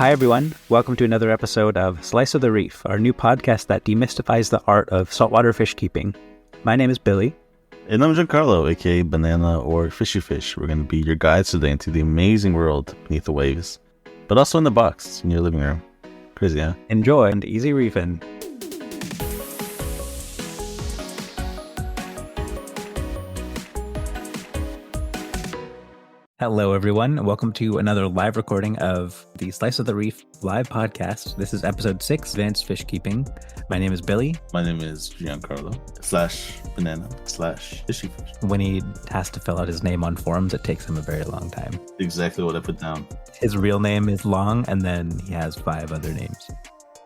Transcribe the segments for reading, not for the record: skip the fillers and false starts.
Hi, everyone. Welcome to another episode of Slice of the Reef, our new podcast that demystifies the art of saltwater fish keeping. My name is Billy. And I'm Giancarlo, aka Banana or Fishy Fish. We're going to be your guides today into the amazing world beneath the waves, but also in the box in your living room. Crazy, huh? Enjoy and easy reefing. Hello, everyone. Welcome to another live recording of the Slice of the Reef live podcast. This is episode 6, Advanced Fish Keeping. My name is Billy. My name is Giancarlo /Banana/Fishy Fish. When he has to fill out his name on forums, it takes him a very long time. Exactly what I put down. His real name is long, and then he has 5 other names.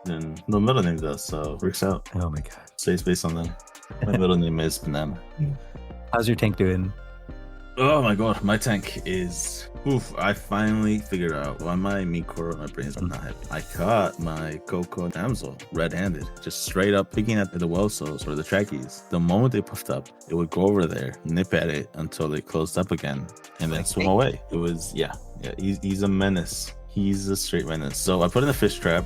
And no middle name does, so it works out. Oh my god. Saves space on them. My middle name is Banana. How's your tank doing? Oh my god, my tank is... I finally figured out why my meat coral, my brains are not happy. I caught my coco damsel red-handed, just straight up picking at the well soles or the trackies. The moment they puffed up, it would go over there, nip at it until they closed up again, and then swim away. It was, he's a menace. He's a straight menace. So I put in a fish trap.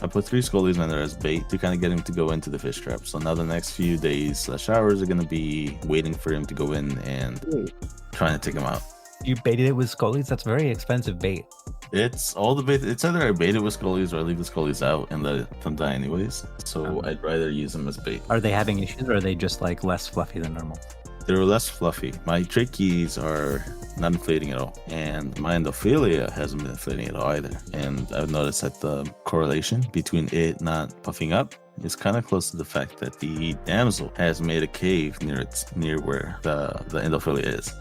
I put 3 scollies in there as bait to kind of get him to go into the fish trap. So now the next few days / hours are going to be waiting for him to go in and trying to take him out. You baited it with scollies? That's very expensive bait. It's all the bait. It's either I bait it with scollies or I leave the scollies out and let them die anyways. So I'd rather use them as bait. Are they having issues, or are they just like less fluffy than normal? They're less fluffy. My tracheies are not inflating at all, and my endophilia hasn't been inflating at all either. And I've noticed that the correlation between it not puffing up is kind of close to the fact that the damsel has made a cave near where the endophilia is.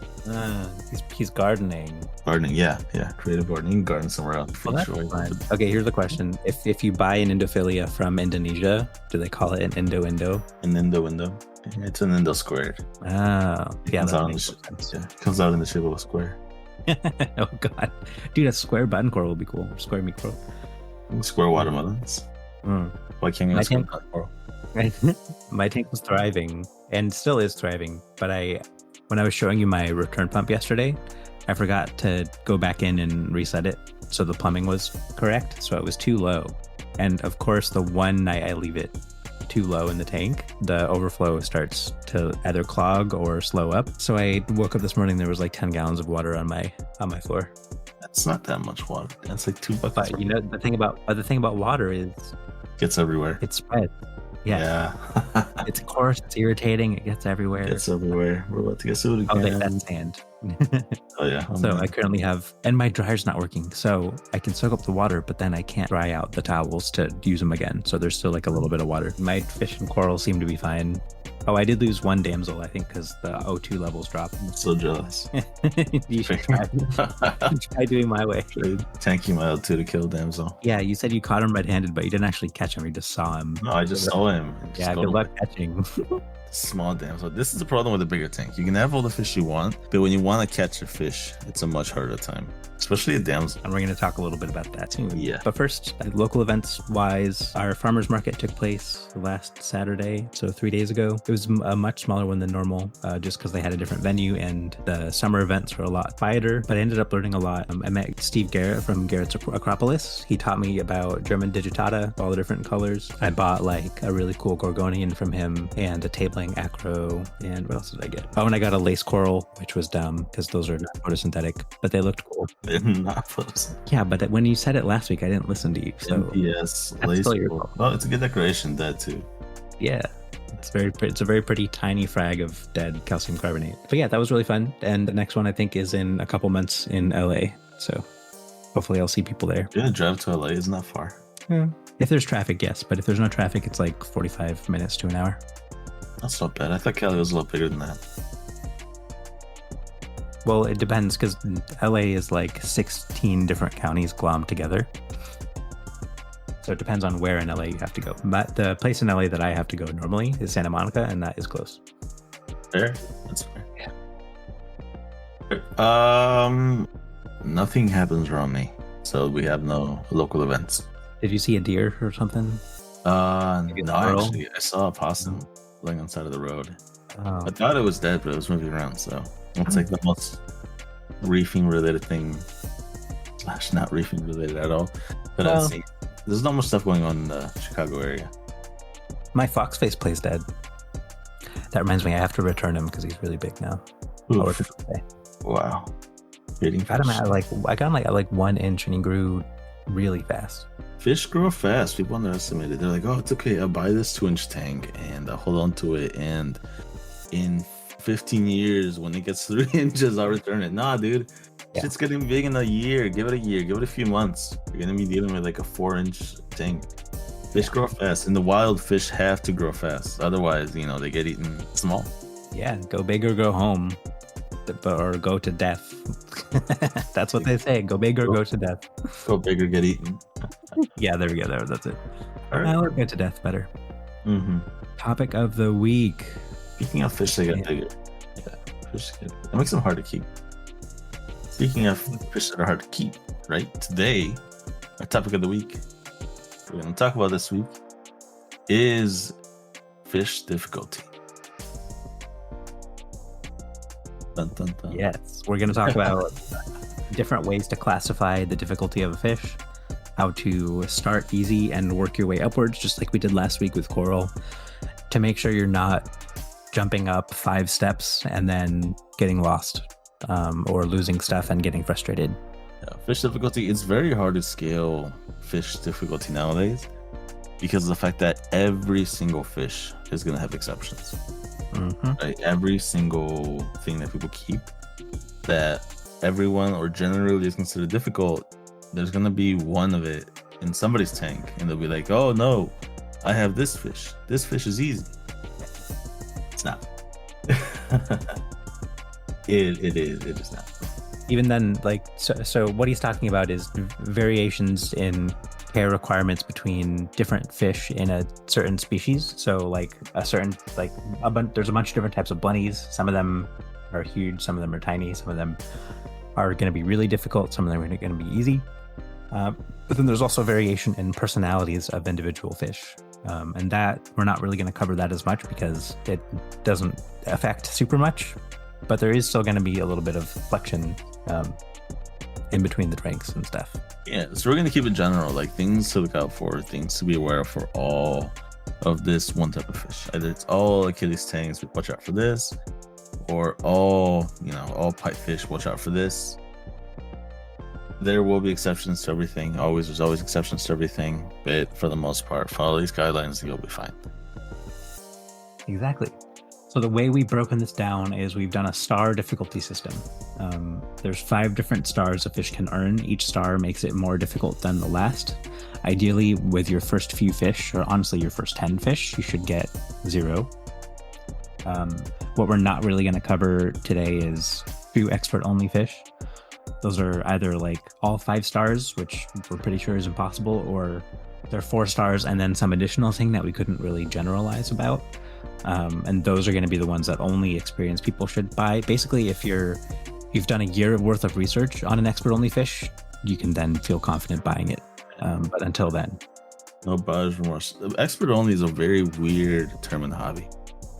He's gardening. Gardening, yeah, creative gardening, garden somewhere else. Well, that's fine. Okay, here's the question: If you buy an endophilia from Indonesia, do they call it an Indo? An Indo. It's an Indo squared. Oh, yeah, that makes sense. Yeah, it comes out in the shape of a square. Oh god, dude, a square button coral would be cool. Square meat coral. Square watermelons. Why can't you square button coral? My tank was thriving and still is thriving, but when I was showing you my return pump yesterday, I forgot to go back in and reset it so the plumbing was correct, so it was too low. And of course, the one night I leave it too low in the tank, the overflow starts to either clog or slow up. So I woke up this morning, there was like 10 gallons of water on my floor. That's not that much water. That's like 2 buckets. But you know, the thing about water is it gets everywhere. It spreads. Yeah. It's coarse, it's irritating, it gets everywhere. It's everywhere. We're about to get sued again. Oh, that's sand. Oh yeah. So I currently have, and my dryer's not working, so I can soak up the water, but then I can't dry out the towels to use them again. So there's still like a little bit of water. My fish and coral seem to be fine. Oh, I did lose 1 damsel, I think, because the O2 levels dropped. I'm so jealous. You should try doing my way. Tanking my O2 to kill damsel. Yeah, you said you caught him red-handed, but you didn't actually catch him. You just saw him. No, I just saw him. Yeah, good luck catching. Small damsel. This is the problem with a bigger tank. You can have all the fish you want, but when you want to catch a fish, it's a much harder time. Especially a damsel. And we're going to talk a little bit about that too. Yeah. But first, local events wise, our farmers market took place last Saturday, so 3 days ago. It was a much smaller one than normal, just because they had a different venue and the summer events were a lot quieter, but I ended up learning a lot. I met Steve Garrett from Garrett's Acropolis. He taught me about German digitata, all the different colors. I bought like a really cool Gorgonian from him and a tabling acro, and what else did I get? Oh, and I got a lace coral, which was dumb because those are not photosynthetic, but they looked cool. They're not photosynthetic. Yeah, but when you said it last week, I didn't listen to you. So yes, lace coral. Oh, it's a good decoration, that too. Yeah. It's a very pretty tiny frag of dead calcium carbonate. But yeah, that was really fun. And the next one I think is in a couple months in LA. So hopefully I'll see people there. Yeah, drive to LA is not far. Yeah. If there's traffic, yes. But if there's no traffic, it's like 45 minutes to an hour. That's not bad. I thought Cali was a lot bigger than that. Well, it depends because LA is like 16 different counties glommed together. So it depends on where in LA you have to go. But the place in LA that I have to go normally is Santa Monica, and that is close. Fair? That's fair. Yeah. Nothing happens around me, so we have no local events. Did you see a deer or something? No, actually, I saw a possum laying on the side of the road. Oh. I thought it was dead, but it was moving around, so it's like the most reefing related thing / not reefing related at all. But Well- I've seen there's not much stuff going on in the Chicago area. My fox face plays dead. That reminds me, I have to return him because he's really big now. I'll Oof. return him today. Wow. Feeding Got him fish. I got him at like 1 inch and he grew really fast. Fish grow fast. People underestimate it. They're like, oh, it's okay. I'll buy this 2-inch tank and I'll hold on to it. And in 15 years, when it gets 3 inches, I'll return it. Nah, dude. Yeah. Shit's getting big in a year. Give it a year. Give it a few months. You're going to be dealing with like a 4-inch tank. Fish grow fast. In the wild, fish have to grow fast. Otherwise, they get eaten small. Yeah, go big or go home, or go to death. That's what they say. Go big or go to death. Go big or get eaten. Yeah, there we go. That's it. All right. I like go to death better. Mm-hmm. Topic of the week. Speaking of fish, they get bigger. Yeah, fish that makes them hard to keep. Speaking of fish that are hard to keep, right? Today, our topic of the week we're going to talk about this week is fish difficulty. Dun, dun, dun. Yes, we're going to talk about different ways to classify the difficulty of a fish, how to start easy and work your way upwards, just like we did last week with coral, to make sure you're not jumping up 5 steps and then getting lost or losing stuff and getting frustrated. Yeah, fish difficulty, it's very hard to scale fish difficulty nowadays because of the fact that every single fish is going to have exceptions. Right? Every single thing that people keep that everyone or generally is considered difficult, there's going to be one of it in somebody's tank and they'll be like, oh no, I have this fish is easy. It's not. It is not. Even then, like, so what he's talking about is variations in care requirements between different fish in a certain species. So like there's a bunch of different types of bunnies. Some of them are huge, some of them are tiny, some of them are going to be really difficult, some of them are going to be easy. But then there's also variation in personalities of individual fish. And that we're not really going to cover that as much because it doesn't affect super much, but there is still going to be a little bit of flexion in between the ranks and stuff. Yeah, so we're going to keep it general, like things to look out for, things to be aware of for all of this one type of fish. Either it's all Achilles tanks, watch out for this, or all pipefish, watch out for this. There will be exceptions to everything. There's always exceptions to everything, but for the most part, follow these guidelines and you'll be fine. Exactly. So the way we've broken this down is we've done a star difficulty system. There's 5 different stars a fish can earn. Each star makes it more difficult than the last. Ideally, with your first few fish, or honestly your first 10 fish, you should get 0. What we're not really going to cover today is few expert-only fish. Those are either like all 5 stars, which we're pretty sure is impossible, or they're 4 stars and then some additional thing that we couldn't really generalize about. And those are going to be the ones that only experienced people should buy. Basically, if you've done a year worth of research on an expert-only fish, you can then feel confident buying it. But until then, no buyer's remorse. Expert only is a very weird term in the hobby,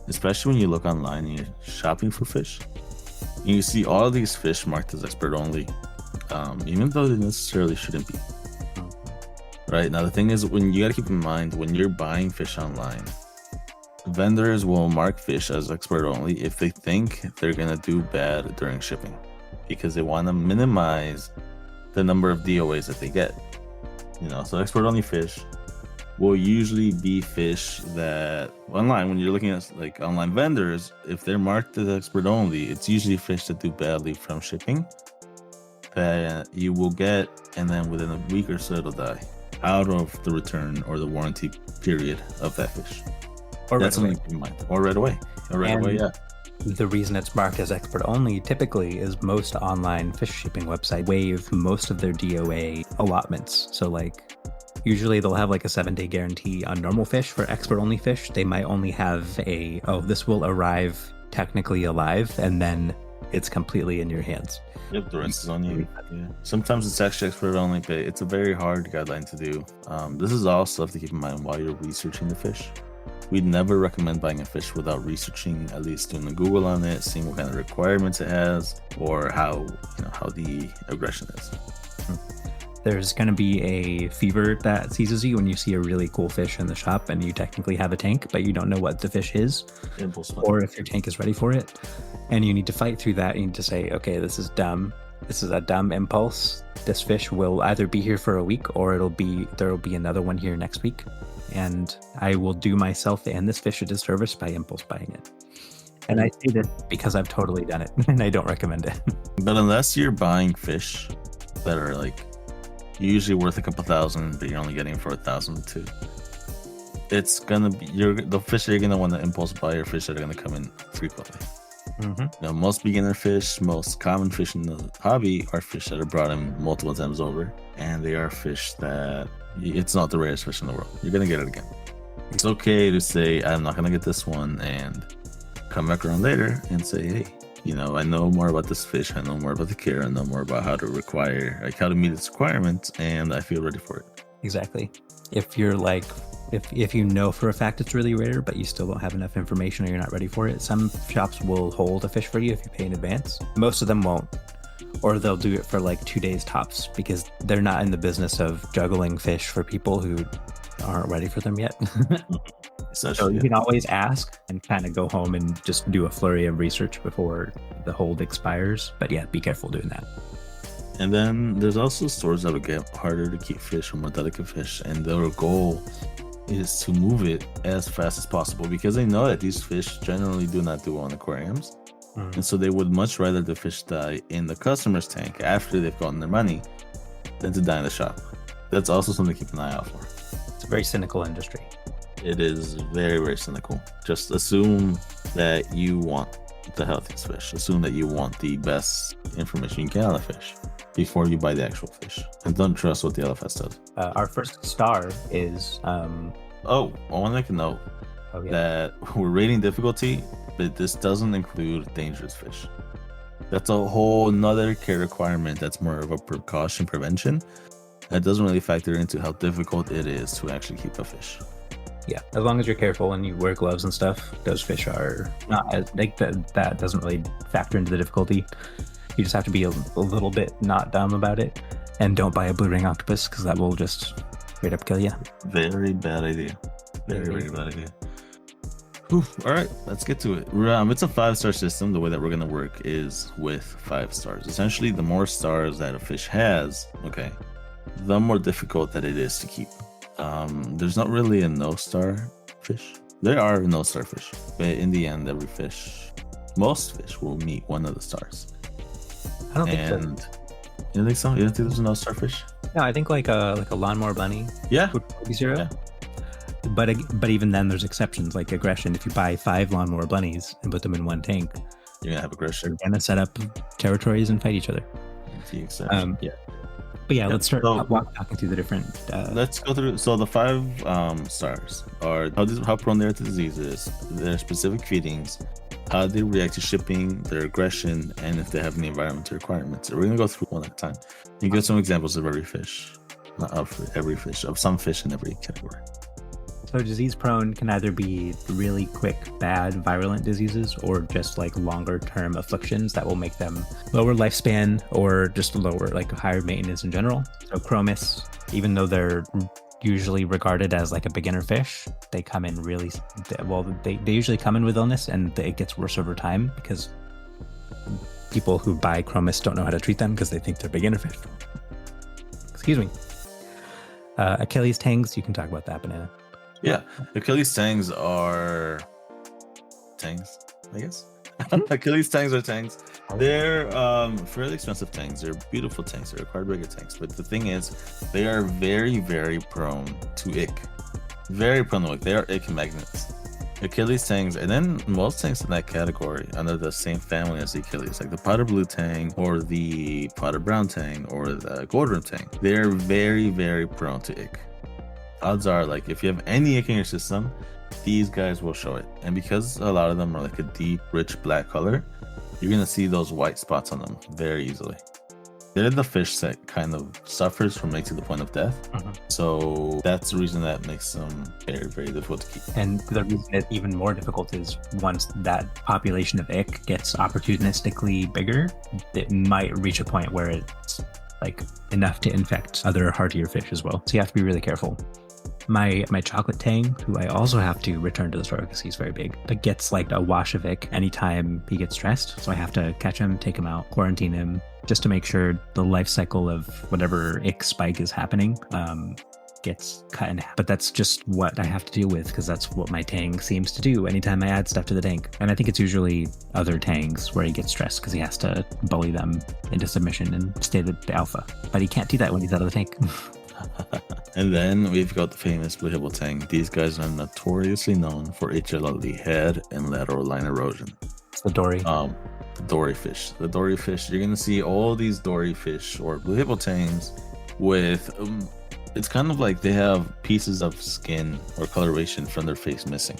especially when you look online and you're shopping for fish. And you see all of these fish marked as expert only, even though they necessarily shouldn't be. Right now, the thing is, when you got to keep in mind when you're buying fish online, vendors will mark fish as expert only if they think they're gonna do bad during shipping, because they want to minimize the number of DOAs that they get. So expert only fish will usually be fish that online, when you're looking at like online vendors, if they're marked as expert only, it's usually fish that do badly from shipping that you will get, and then within a week or so it'll die out of the return or the warranty period of that fish. or That's right away. something to keep in mind. Or right away. Yeah. The reason it's marked as expert only typically is most online fish shipping websites waive most of their DOA allotments. So like usually they'll have like a 7-day guarantee on normal fish. For expert only fish, they might only have this will arrive technically alive, and then it's completely in your hands. Yep, the rest is on you. Yeah. Sometimes it's actually expert only, but it's a very hard guideline to do. This is all stuff to keep in mind while you're researching the fish. We'd never recommend buying a fish without researching, at least doing a Google on it, seeing what kind of requirements it has, or how the aggression is. There's going to be a fever that seizes you when you see a really cool fish in the shop and you technically have a tank, but you don't know what the fish is or if your tank is ready for it. And you need to fight through that. You need to say, okay, this is dumb. This is a dumb impulse. This fish will either be here for a week or there will be another one here next week. And I will do myself and this fish a disservice by impulse buying it. And I say this because I've totally done it and I don't recommend it. But unless you're buying fish that are like usually worth a couple thousand, but you're only getting for $1,000 it's gonna be the fish that you're gonna want to impulse buy are fish that are gonna come in frequently. Most beginner fish, most common fish in the hobby are fish that are brought in multiple times over, and they are fish that it's not the rarest fish in the world. You're gonna get it again. It's okay to say I'm not gonna get this one and come back around later and say, hey, I know more about this fish, I know more about the care, I know more about how to meet its requirements, and I feel ready for it. Exactly. If you're like, if you know for a fact it's really rare, but you still don't have enough information or you're not ready for it, some shops will hold a fish for you if you pay in advance. Most of them won't, or they'll do it for like 2 days tops because they're not in the business of juggling fish for people who aren't ready for them yet. So you can always ask and kind of go home and just do a flurry of research before the hold expires. But yeah, be careful doing that. And then there's also stores that will get harder to keep fish or more delicate fish, and their goal is to move it as fast as possible because they know that these fish generally do not do well in aquariums. And so they would much rather the fish die in the customer's tank after they've gotten their money than to die in the shop. That's also something to keep an eye out for. It's a very cynical industry. It is very, very cynical. Just assume that you want the healthiest fish. Assume that you want the best information you can on the fish before you buy the actual fish. And don't trust what the LFS does. Our first star is... I want to make a note that we're rating difficulty, but this doesn't include dangerous fish. That's a whole nother care requirement that's more of a precaution prevention. That doesn't really factor into how difficult it is to actually keep a fish. Yeah, as long as you're careful and you wear gloves and stuff, those fish are not as like that doesn't really factor into the difficulty. You just have to be a little bit not dumb about it, and don't buy a blue ring octopus because that will just straight up kill you. Very bad idea. Very bad idea. Whew. All right, let's get to it. It's a 5-star system. The way that we're gonna work is with 5 stars. Essentially, the more stars that a fish has, the more difficult that it is to keep. There's not really a no-star fish. There are no-star fish, but in the end, most fish will meet one of the stars. I don't think so. You don't think so? You don't think there's a no-star fish? No, I think like a lawnmower bunny. Yeah. Would be 0. Yeah. But even then, there's exceptions like aggression. If you buy 5 lawnmower bunnies and put them in one tank, you're gonna have aggression. They're gonna set up territories and fight each other. The exception. But yeah, let's start walking through the different... Let's go through... So the 5 stars are how prone they are to diseases, their specific feedings, how they react to shipping, their aggression, and if they have any environmental requirements. So we're going to go through one at a time. You give some examples of every fish. Not of every fish, of some fish in every category. So disease prone can either be really quick, bad, virulent diseases or just like longer term afflictions that will make them lower lifespan or just lower, like higher maintenance in general. So chromis, even though they're usually regarded as like a beginner fish, they come in really, they usually come in with illness and it gets worse over time because people who buy chromis don't know how to treat them because they think they're beginner fish. Excuse me. Achilles tangs, you can talk about that, Banana. Yeah, Achilles tangs are tangs, I guess. Achilles tangs are tangs. They're fairly expensive tangs. They're beautiful tanks. They require bigger tanks. But the thing is, they are very, very prone to ick. Very prone to ick. They are ick magnets. Achilles tangs, and then most tanks in that category under the same family as the Achilles, like the powder blue tang or the powder brown tang or the gold rim tang, they're very, very prone to ick. Odds are, like, if you have any ick in your system, these guys will show it. And because a lot of them are like a deep, rich black color, you're gonna see those white spots on them very easily. They're the fish that kind of suffers from it to the point of death. So that's the reason that makes them very, very difficult to keep. And the reason it's even more difficult is once that population of ick gets opportunistically bigger, it might reach a point where it's like enough to infect other hardier fish as well. So you have to be really careful. My chocolate tang, who I also have to return to the store because he's very big, but gets like a wash of ick anytime he gets stressed. So I have to catch him, take him out, quarantine him, just to make sure the life cycle of whatever ick spike is happening gets cut in half. But that's just what I have to deal with because that's what my tang seems to do anytime I add stuff to the tank. And I think it's usually other tangs where he gets stressed because he has to bully them into submission and stay the alpha. But he can't do that when he's out of the tank. And then we've got the famous blue hippo tang. These guys are notoriously known for HLLE head and lateral line erosion. It's the dory. The dory fish. The dory fish. You're gonna see all these dory fish or blue hippo tangs with. It's kind of like they have pieces of skin or coloration from their face missing.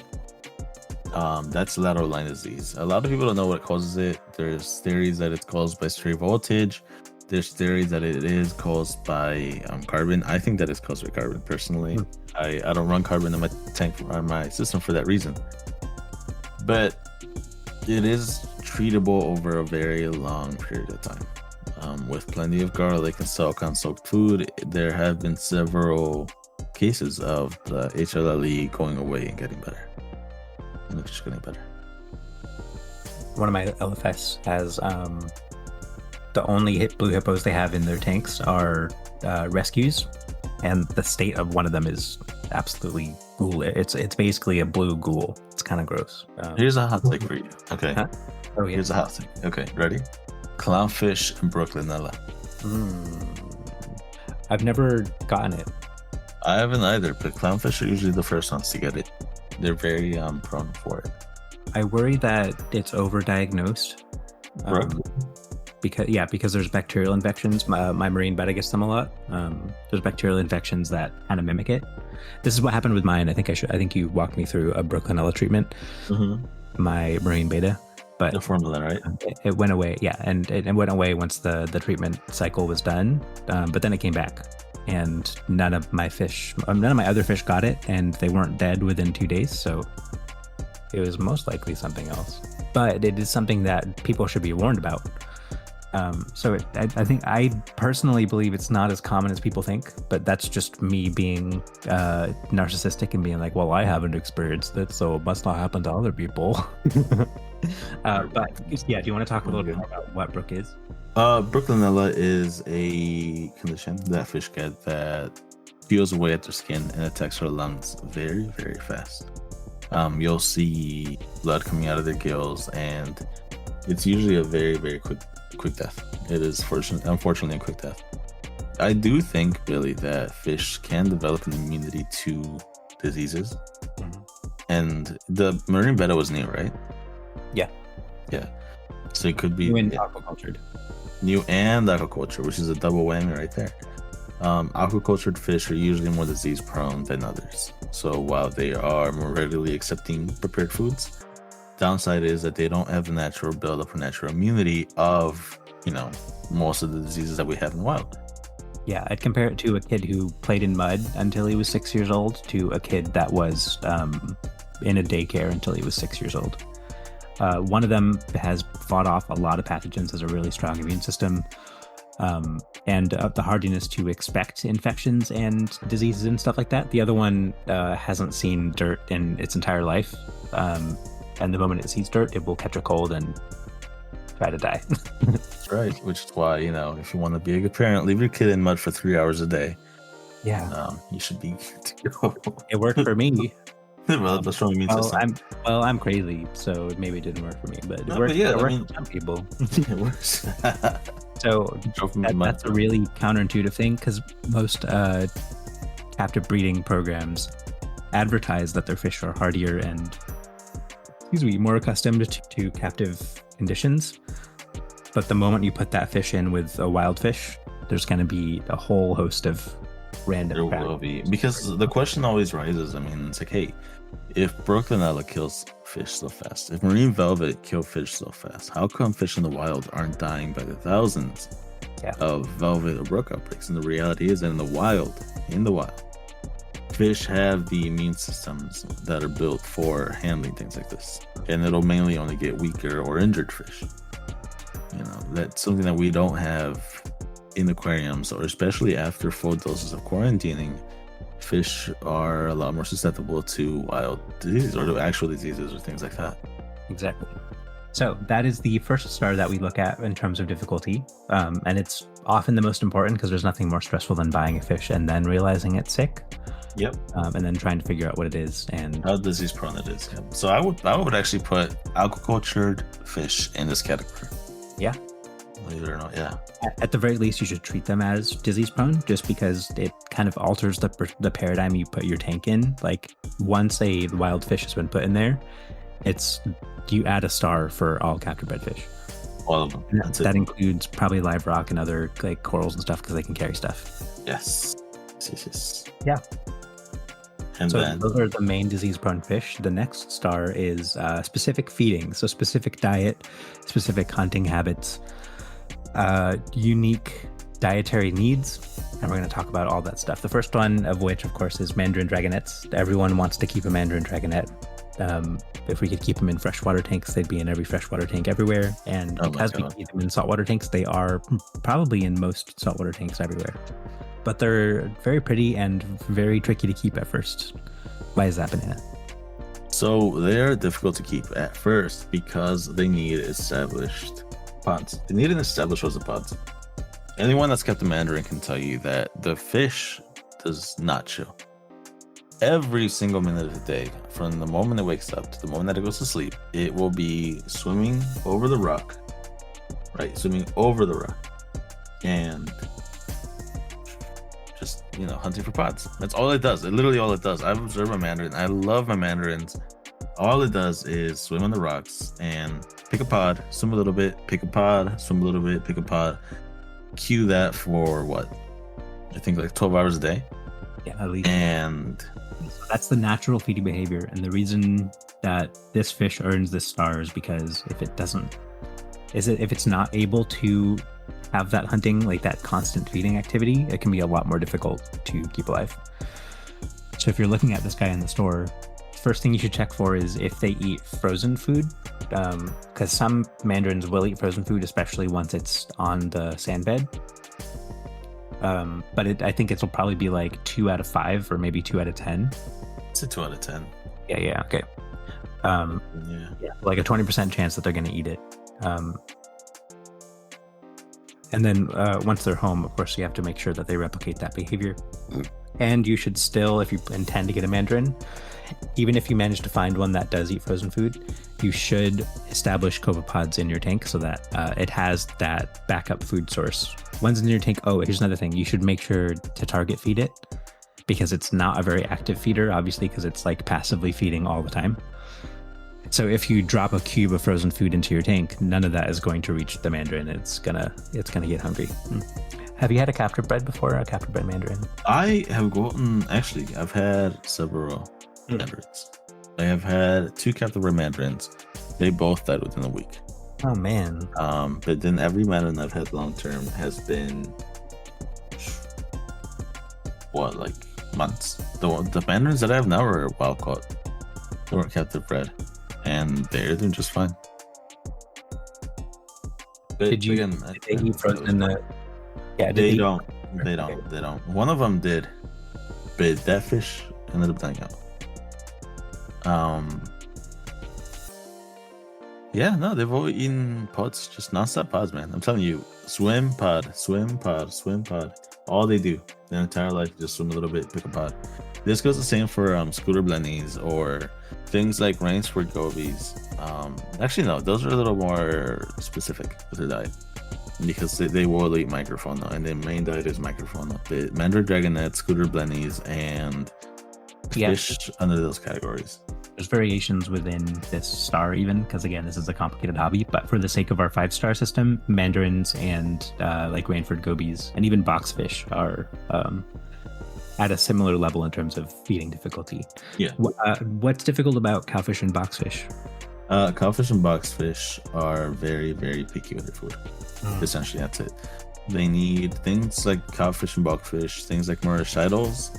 That's lateral line disease. A lot of people don't know what causes it. There's theories that it's caused by stray voltage. There's theories that it is caused by carbon. I think that it's caused by carbon personally. I don't run carbon in my tank or my system for that reason. But it is treatable over a very long period of time. With plenty of garlic and saltwater soaked food, there have been several cases of the HLLE going away and getting better. And it's just getting better. One of my LFS has the only blue hippos they have in their tanks are rescues, and the state of one of them is absolutely ghoul. It's basically a blue ghoul. It's kind of gross. Here's a hot take for you. Okay. Huh? Oh, yeah. Here's a hot take. Okay, ready? Clownfish and Brooklynella. I've never gotten it. I haven't either, but clownfish are usually the first ones to get it. They're very prone for it. I worry that it's overdiagnosed. Because there's bacterial infections. My marine betta gets them a lot. There's bacterial infections that kind of mimic it. This is what happened with mine. I think you walked me through a Brooklynella treatment. My marine beta. But the formula, right? It went away, yeah, and it went away once the treatment cycle was done. But then it came back, and none of my other fish got it, and they weren't dead within 2 days. So it was most likely something else. But it is something that people should be warned about. I personally believe it's not as common as people think, but that's just me being narcissistic and being like, well, I haven't experienced it, so it must not happen to other people. But yeah, do you want to talk a little bit more about what Brook is? Brooklynella is a condition that fish get that peels away at their skin and attacks their lungs very, very fast. You'll see blood coming out of their gills, and it's usually a very, very quick death. It is unfortunately a quick death. I do think, Billy, that fish can develop an immunity to diseases. And the marine betta was new, right? Yeah. So it could be new and aquacultured. New and aquaculture, which is a double whammy right there. Aquacultured fish are usually more disease prone than others. So while they are more readily accepting prepared foods, downside is that they don't have the natural buildup or natural immunity of, most of the diseases that we have in the wild. Yeah, I'd compare it to a kid who played in mud until he was 6 years old to a kid that was in a daycare until he was 6 years old. One of them has fought off a lot of pathogens, has a really strong immune system, and the hardiness to expect infections and diseases and stuff like that. The other one hasn't seen dirt in its entire life. And the moment it sees dirt, it will catch a cold and try to die. That's right. Which is why, if you want to be a good parent, leave your kid in mud for 3 hours a day. Yeah. You should be good to go. It worked for me. Well, that's from immune system. I'm crazy, so maybe it didn't work for me, but it worked for some people. It works. So that's a really counterintuitive thing, because most captive breeding programs advertise that their fish are hardier and more accustomed to captive conditions. But the moment you put that fish in with a wild fish, there's going to be a whole host of random. There will be, because the question always rises. It's like, hey, if Brooklynella kills fish so fast, if marine velvet kill fish so fast, how come fish in the wild aren't dying by the thousands of velvet or brook outbreaks? And the reality is that in the wild, fish have the immune systems that are built for handling things like this, and it'll mainly only get weaker or injured fish. That's something that we don't have in aquariums, or especially after full doses of quarantining, fish are a lot more susceptible to wild disease or to actual diseases or things like that. Exactly. So that is the first star that we look at in terms of difficulty. And it's often the most important because there's nothing more stressful than buying a fish and then realizing it's sick. Yep. And then trying to figure out what it is and how disease prone it is. So I would actually put aquacultured fish in this category. Yeah. Believe it or not, yeah. At the very least, you should treat them as disease prone, just because it kind of alters the paradigm you put your tank in. Like once a wild fish has been put in there, you add a star for all captive bred fish. All of them. That includes probably live rock and other like corals and stuff because they can carry stuff. Yes. Yeah. And so then those are the main disease-prone fish. The next star is specific feeding, so specific diet, specific hunting habits, unique dietary needs, and we're going to talk about all that stuff. The first one of which, of course, is mandarin dragonets. Everyone wants to keep a mandarin dragonet. If we could keep them in freshwater tanks, they'd be in every freshwater tank everywhere. And because we keep them in saltwater tanks, they are probably in most saltwater tanks everywhere. But they're very pretty and very tricky to keep at first. Why is that, Banana? So they're difficult to keep at first because they need established pods. They need an established rows of pods. Anyone that's kept a mandarin can tell you that the fish does not chill. Every single minute of the day, from the moment it wakes up to the moment that it goes to sleep, it will be swimming over the rock, right? Swimming over the rock. And just, hunting for pods. That's all it does. Literally all it does. I've observed my mandarin. I love my mandarins. All it does is swim on the rocks and pick a pod, swim a little bit, pick a pod, swim a little bit, pick a pod. Cue that for what? I think like 12 hours a day. Yeah, at least. And so that's the natural feeding behavior. And the reason that this fish earns this star is because if it's not able to have that hunting, like that constant feeding activity, it can be a lot more difficult to keep alive. So if you're looking at this guy in the store, first thing you should check for is if they eat frozen food, because some mandarins will eat frozen food, especially once it's on the sand bed. But I think it'll probably be like 2 out of 5 or maybe 2 out of 10. It's a 2 out of 10. Yeah, okay. Like a 20% chance that they're going to eat it. And then once they're home, of course, you have to make sure that they replicate that behavior. And you should still, if you intend to get a mandarin, even if you manage to find one that does eat frozen food, you should establish copepods in your tank so that it has that backup food source. Once in your tank, here's another thing. You should make sure to target feed it because it's not a very active feeder, obviously, because it's like passively feeding all the time. So if you drop a cube of frozen food into your tank, none of that is going to reach the mandarin. It's gonna get hungry. Have you had a captive bred before, a captive bred mandarin? I have I've had several mandarins. I have had 2 captive bred mandarins. They both died within a week. Oh man. But then every mandarin I've had long term has been like months. The mandarins that I have now are wild caught. They weren't captive bred. And they're doing just fine. But did they eat frozen in the? Yeah, they don't. They don't. One of them did, but that fish ended up dying out. Yeah, no, they've all eaten pods, just nonstop pods, man. I'm telling you, swim pod, swim pod, swim pod. All they do their entire life, just swim a little bit, pick a pod. This goes the same for scooter blennies or things like rainsford gobies. Actually, no, those are a little more specific with their diet because they will eat microfauna, and their main diet is microfauna. The mandarin dragonet, scooter blennies, and fish under those categories. There's variations within this star even, because again, this is a complicated hobby, but for the sake of our 5-star system, mandarins and like rainford gobies and even boxfish are at a similar level in terms of feeding difficulty. Yeah. What's difficult about cowfish and boxfish? Cowfish and boxfish are very, very picky with their food. Essentially, that's it. They need things like cowfish and boxfish, things like maraschietals,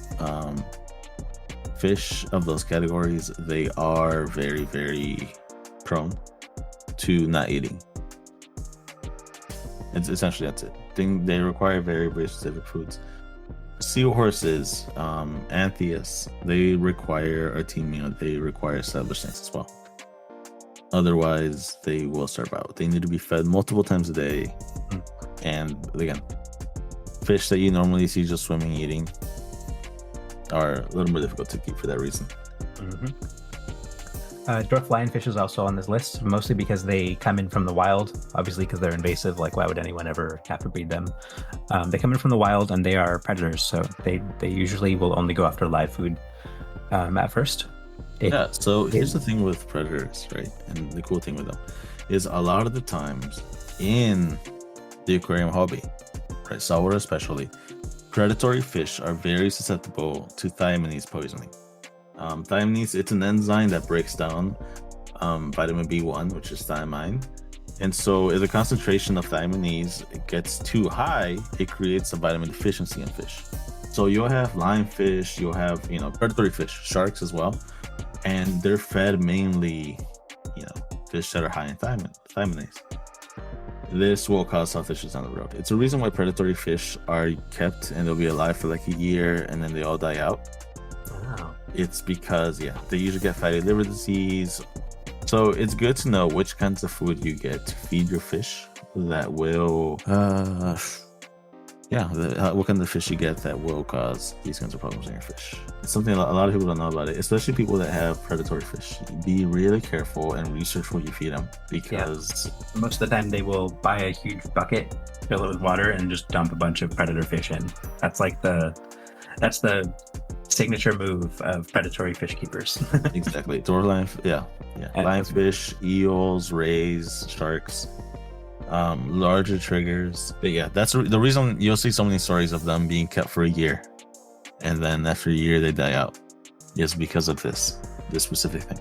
fish of those categories. They are very, very prone to not eating. It's essentially that's it. They require very, very specific foods. Seahorses, Anthias, they require a team meal. They require established tanks as well. Otherwise, they will starve out. They need to be fed multiple times a day. And again, fish that you normally see just swimming, eating, are a little more difficult to keep for that reason. Dwarf lionfish is also on this list, mostly because they come in from the wild, obviously because they're invasive. Like, why would anyone ever have to breed them? They come in from the wild and they are predators, so they usually will only go after live food at first. So here's the thing with predators, right? And the cool thing with them is a lot of the times in the aquarium hobby, right, saltwater especially, predatory fish are very susceptible to thiaminase poisoning. Thiaminase, it's an enzyme that breaks down vitamin B1, which is thiamine. And so if the concentration of thiaminase gets too high, it creates a vitamin deficiency in fish. So you'll have lionfish, you'll have, predatory fish, sharks as well. And they're fed mainly, fish that are high in thiaminase. This will cause health issues down the road. It's a reason why predatory fish are kept and they'll be alive for like a year and then they all die out. Wow. It's because, they usually get fatty liver disease. So it's good to know which kinds of food you get to feed your fish that will, what kind of fish you get that will cause these kinds of problems in your fish. It's something a lot of people don't know about it, especially people that have predatory fish. Be really careful and research what you feed them, because most of the time they will buy a huge bucket, fill it with water, and just dump a bunch of predator fish in. That's the signature move of predatory fish keepers. Exactly. Lionfish, eels, rays, sharks, larger triggers. But that's the reason you'll see so many stories of them being kept for a year, and then after a year they die out. Is because of this specific thing.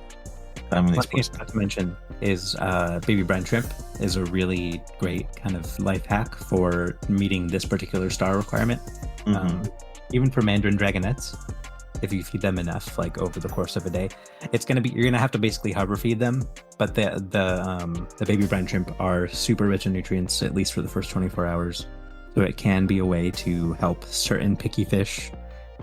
One thing I forgot to mention is baby brine shrimp is a really great kind of life hack for meeting this particular star requirement. Even for mandarin dragonettes, if you feed them enough, like over the course of a day, you're gonna have to basically hover feed them. But the baby brine shrimp are super rich in nutrients, at least for the first 24 hours. So it can be a way to help certain picky fish,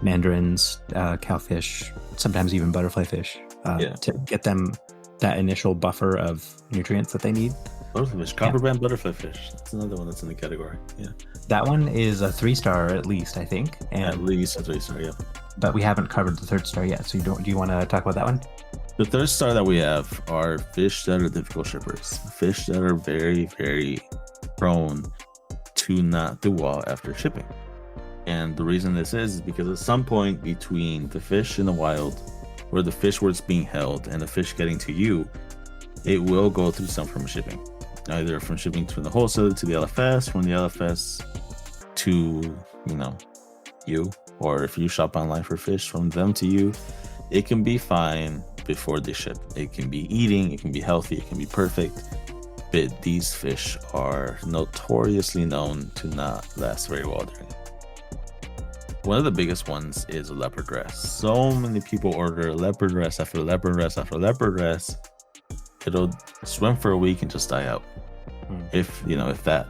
mandarins, cowfish, sometimes even butterfly fish, to get them that initial buffer of nutrients that they need. Butterfly copperband butterfly fish. That's another one that's in the category. Yeah. That one is a 3-star at least, I think. And at least a 3-star, yeah. But we haven't covered the 3rd star yet. So do you want to talk about that one? The 3rd star that we have are fish that are difficult shippers. Fish that are very, very prone to not do well after shipping. And the reason this is because at some point between the fish in the wild, where the fish where it's being held, and the fish getting to you, it will go through some form of shipping. Either from shipping from the wholesaler to the LFS, from the LFS to, you, or if you shop online for fish, from them to you. It can be fine before they ship. It can be eating, it can be healthy, it can be perfect. But these fish are notoriously known to not last very well during it. One of the biggest ones is a leopard wrasse. So many people order leopard wrasse after leopard wrasse after leopard wrasse. It'll swim for a week and just die out. If that.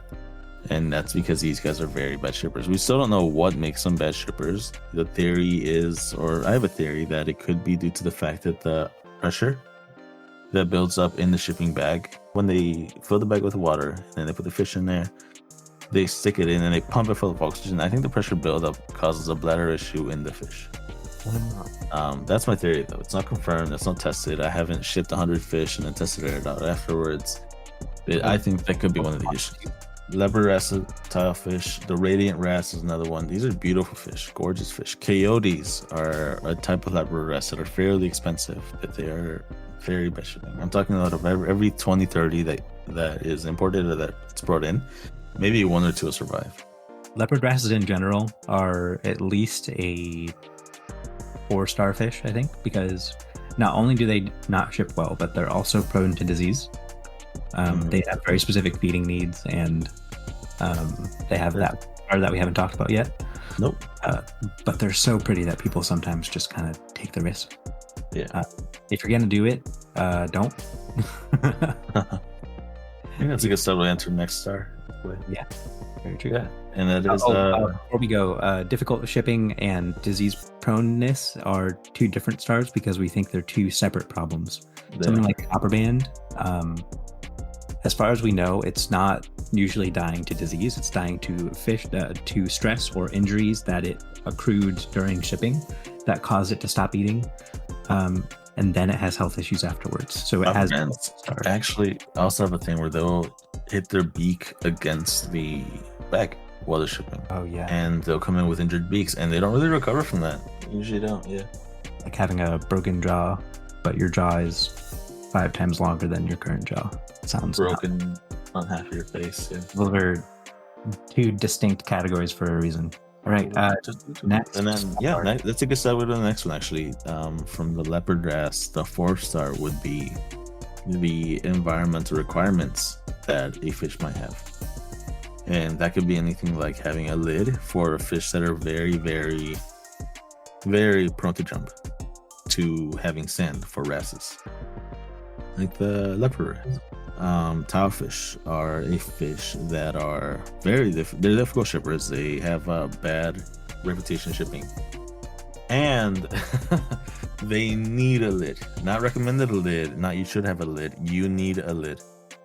And that's because these guys are very bad shippers. We still don't know what makes them bad shippers. The theory is, or I have a theory, that it could be due to the fact that the pressure that builds up in the shipping bag, when they fill the bag with water and then they put the fish in there, they stick it in and they pump it full of oxygen. I think the pressure buildup causes a bladder issue in the fish. That's my theory, though. It's not confirmed. It's not tested. I haven't shipped 100 fish and then tested it out afterwards. But I think that could be one of the issues. Leopard wrasse tile fish. The radiant wrasse is another one. These are beautiful fish, gorgeous fish. Coyotes are a type of leopard wrasse that are fairly expensive, but they are very bad shipping. I'm talking about every 20, 30 that is imported or that's brought in, maybe 1 or 2 will survive. Leopard wrasses in general are at least a 4-star fish, I think, because not only do they not ship well, but they're also prone to disease. They have very specific feeding needs, and they have that we haven't talked about yet. Nope. But they're so pretty that people sometimes just kind of take the risk. Yeah. If you're gonna do it, don't. I think that's a good start to answer next star. way. Yeah, very true. Yeah, and that is before we go, difficult shipping and disease proneness are two different stars because we think they're two separate problems. Something like copper band, as far as we know, it's not usually dying to disease. It's dying to fish, to stress or injuries that it accrued during shipping that caused it to stop eating. And then it has health issues afterwards. So it has actually also have a thing where they'll hit their beak against the back while they're shipping. Oh yeah. And they'll come in with injured beaks and they don't really recover from that. Usually don't, yeah. Like having a broken jaw, but your jaw is 5 times longer than your current jaw. It sounds broken on half of your face. Yeah. Those are two distinct categories for a reason. All right. Next. And then, yeah, that's a good segue to the next one, actually. From the leopard wrasse, the 4-star would be the environmental requirements that a fish might have. And that could be anything like having a lid for fish that are very, very, very prone to jump, to having sand for wrasses, like the leopard wrasse. Tilefish are a fish that are they're difficult shippers. They have a bad reputation shipping, and they need a lid. Not recommended a lid. Not you should have a lid. You need a lid.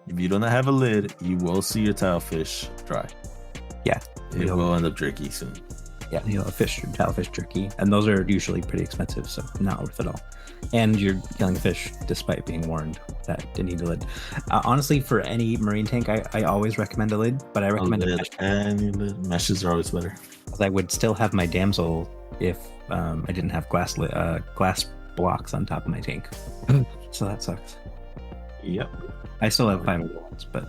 If you don't have a lid, you will see your tilefish dry. Yeah, it will end up jerky soon. Yeah, tilefish jerky, and those are usually pretty expensive, so not worth it all. And you're killing fish despite being warned that they need a lid. Honestly, for any marine tank, I always recommend a lid, but I recommend a mesh. Any lid. Meshes are always better. I would still have my damsel if I didn't have glass blocks on top of my tank. So that sucks. Yep. I still have 5 blocks, but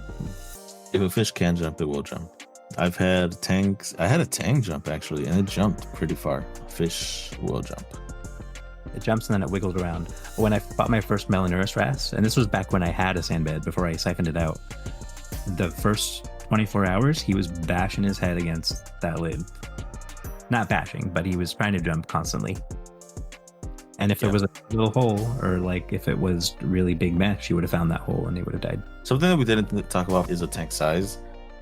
if a fish can jump, it will jump. I've had tanks. I had a tank jump actually, and it jumped pretty far. Fish will jump. It jumps and then it wiggles around. When I bought my first Melanurus wrasse, and this was back when I had a sand bed before I siphoned it out, the first 24 hours he was bashing his head against that lid. Not bashing, but he was trying to jump constantly. And if there was a little hole, or like if it was really big mesh, he would have found that hole and he would have died. Something that we didn't talk about is a tank size,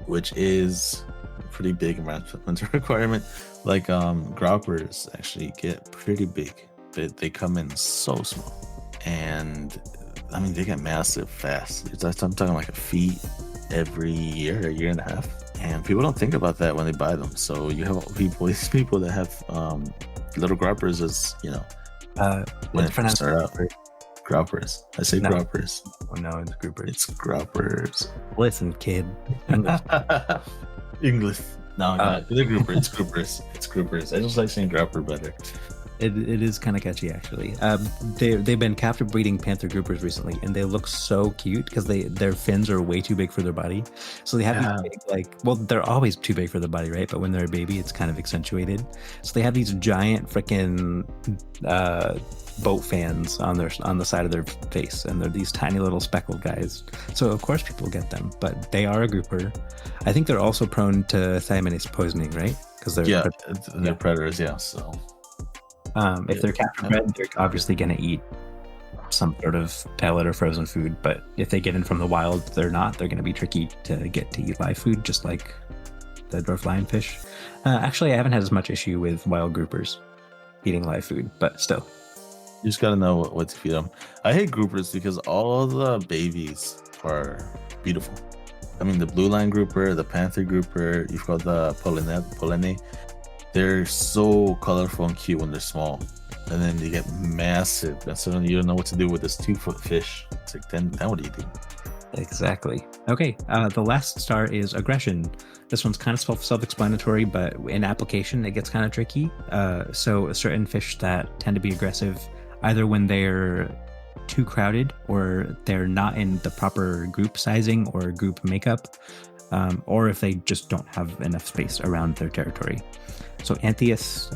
which is a pretty big environmental requirement. Like groupers actually get pretty big. They come in so small, and I mean they get massive fast. I'm talking like a feet every year, a year and a half, and people don't think about that when they buy them. So you have these people that have little groupers, as you know, when it first start out. Groupers. I say groupers. Oh no, it's groupers. It's groupers. Listen, kid. English. No, they're groupers. It's groupers. It's groupers. I just like saying grouper better. It is kind of catchy, actually. They've been captive breeding panther groupers recently, and they look so cute because their fins are way too big for their body. So they have these big, they're always too big for their body, right? But when they're a baby, it's kind of accentuated. So they have these giant freaking boat fans on the side of their face, and they're these tiny little speckled guys. So of course people get them, but they are a grouper. I think they're also prone to thiaminase poisoning, right? Because they're predators. Yeah, so. If they're capture bred, they're obviously going to eat some sort of pellet or frozen food. But if they get in from the wild, they're not. They're going to be tricky to get to eat live food, just like the dwarf lionfish. Actually, I haven't had as much issue with wild groupers eating live food, but still. You just got to know what to feed them. I hate groupers because all the babies are beautiful. I mean, the blue line grouper, the panther grouper, you've got the polene. They're so colorful and cute when they're small, and then they get massive. And so you don't know what to do with this 2-foot fish. It's like, then what do you do? Exactly. Okay. The last star is aggression. This one's kind of self-explanatory, but in application, it gets kind of tricky. So certain fish that tend to be aggressive, either when they're too crowded or they're not in the proper group sizing or group makeup, or if they just don't have enough space around their territory. So anthias,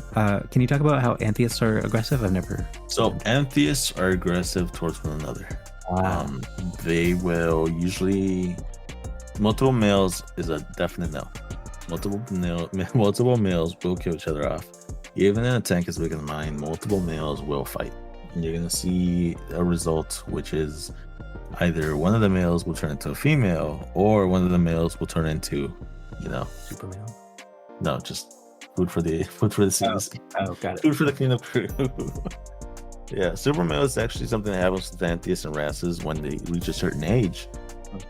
can you talk about how anthias are aggressive? I've never. So anthias are aggressive towards one another. They will usually, multiple males is a definite no. Multiple males will kill each other off. Even in a tank as big as mine, multiple males will fight. And you're going to see a result, which is either one of the males will turn into a female, or one of the males will turn into, Super male. no, just food for the seas. Oh, got it. Food for the cleanup crew. Yeah, super male is actually something that happens with Anthias and wrasses when they reach a certain age,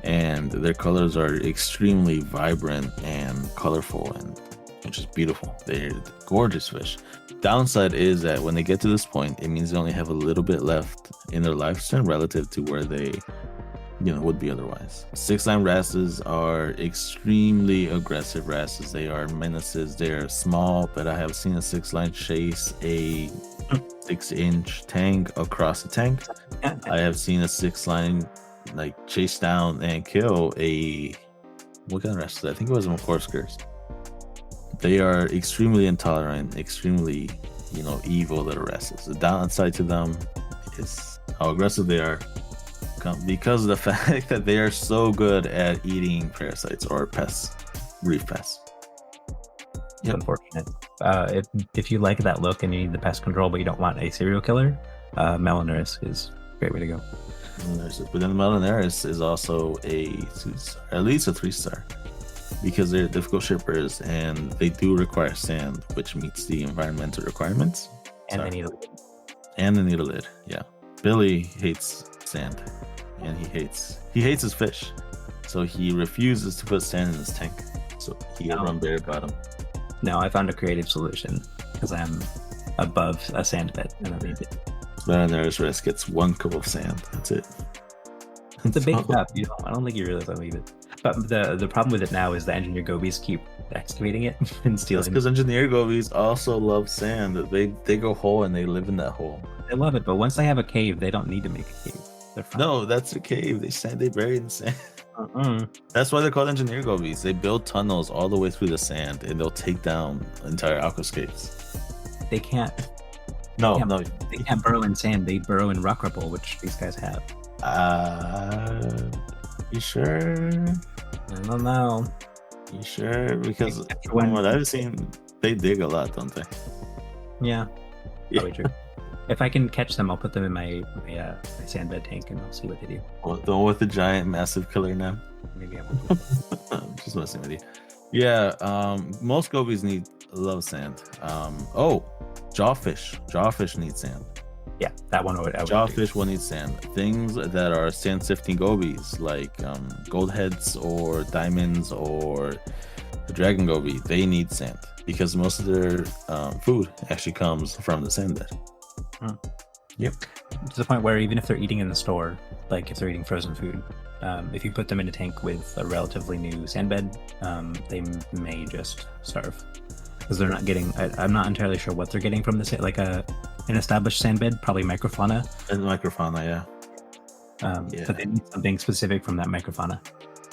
and their colors are extremely vibrant and colorful, and just beautiful. They're gorgeous fish. Downside is that when they get to this point, it means they only have a little bit left in their lifespan relative to where they would be otherwise. 6-line wrasses are extremely aggressive wrasses. They are menaces. They are small, but I have seen a 6-line chase a 6-inch tank across the tank. I have seen a 6-line chase down and kill a, what kind of wrasses? I think it was McCorskers. They are extremely intolerant, extremely evil little wrasses. The downside to them is how aggressive they are, because of the fact that they are so good at eating parasites or pests, reef pests. Yep. Unfortunate. If you like that look and you need the pest control, but you don't want a serial killer, Melanaris is a great way to go. But then Melanaris is also at least a 3-star, because they're difficult shippers and they do require sand, which meets the environmental requirements. And they need a lid. And they need a lid. Yeah. Billy hates sand, and he hates his fish, so he refuses to put sand in his tank. So he had run bare bottom. No, I found a creative solution because I'm above a sand bed and I need it. Melanaris risk gets 1 cup of sand. That's it. It's a big cup. I don't think you realize I need it. But the problem with it now is the engineer gobies keep excavating it and stealing. That's because engineer gobies also love sand. They dig a hole and they live in that hole. They love it, but once they have a cave, they don't need to make a cave. They're fine. No, that's a cave. They bury in sand. That's why they're called engineer gobies. They build tunnels all the way through the sand, and they'll take down entire aquascapes. They can't. They can't burrow in sand. They burrow in rock rubble, which these guys have. You sure? I don't know. You sure? Because from what I've seen, they dig a lot, don't they? Yeah, probably true. If I can catch them, I'll put them in my sandbed tank and I'll see what they do. Well, the one with the giant, massive killer now. Maybe I won't. I'm just messing with you. Yeah, most gobies love sand. Jawfish. Jawfish need sand. Yeah, that one Jawfish will need sand. Things that are sand sifting gobies, like gold heads or diamonds or the dragon goby, they need sand because most of their food actually comes from the sand bed. Yep. To the point where even if they're eating in the store, like if they're eating frozen food, if you put them in a tank with a relatively new sand bed, they may just starve because they're not getting. I'm not entirely sure what they're getting from this, like an established sand bed, probably microfauna. And microfauna, yeah. So they need something specific from that microfauna,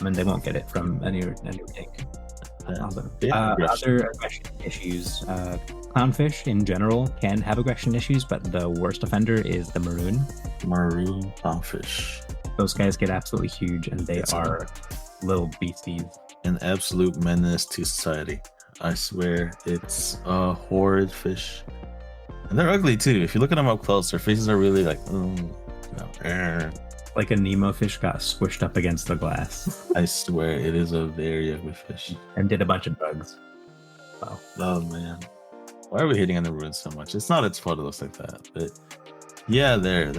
and they won't get it from a new tank. Other aggression issues. Clownfish in general can have aggression issues, but the worst offender is the maroon clownfish. Those guys get absolutely huge, and they are little beasties. An absolute menace to society. I swear, it's a horrid fish. And they're ugly too. If you look at them up close, their faces are really like, like a Nemo fish got squished up against the glass. I swear, it is a very ugly fish. And did a bunch of bugs. Wow. Oh man. Why are we hitting on the ruins so much? It's not its fault it looks like that, but yeah, they're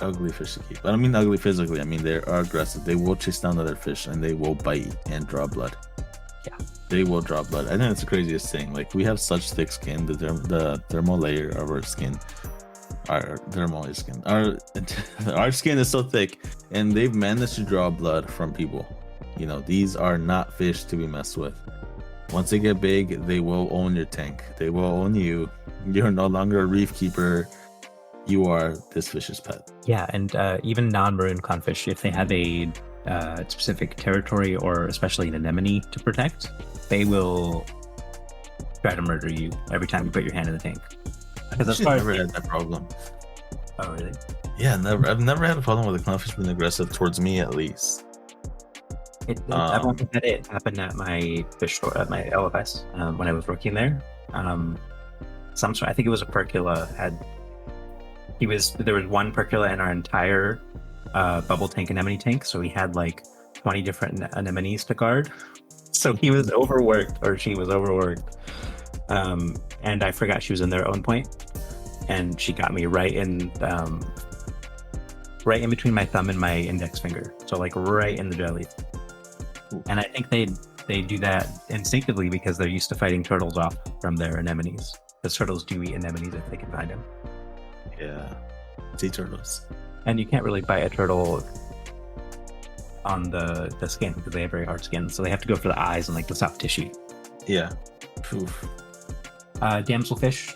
ugly fish to keep. But I mean ugly physically. I mean they are aggressive. They will chase down other fish and they will bite and draw blood. Yeah. They will draw blood. I think that's the craziest thing. Like we have such thick skin, the thermal layer of our skin. Our skin is so thick, and they've managed to draw blood from people. These are not fish to be messed with. Once they get big, they will own your tank. They will own you. You're no longer a reef keeper. You are this fish's pet. Yeah, and even non-maroon clownfish, if they have a specific territory or especially an anemone to protect, they will try to murder you every time you put your hand in the tank. Because I've never had that problem. Oh, really? Yeah, never. I've never had a problem with a clownfish being aggressive towards me, at least. I've only had it happen at my fish store, at my LFS, when I was working there. I think it was a percula. There was one percula in our entire bubble tank anemone tank, so he had like 20 different anemones to guard. So he was overworked, or she was overworked. And I forgot she was in their own point, and she got me right in between my thumb and my index finger, so like right in the belly. And I think they do that instinctively because they're used to fighting turtles off from their anemones. Because turtles do eat anemones if they can find them. Yeah, sea turtles. And you can't really bite a turtle on the skin because they have very hard skin, so they have to go for the eyes and like the soft tissue. Yeah. Oof. Damselfish.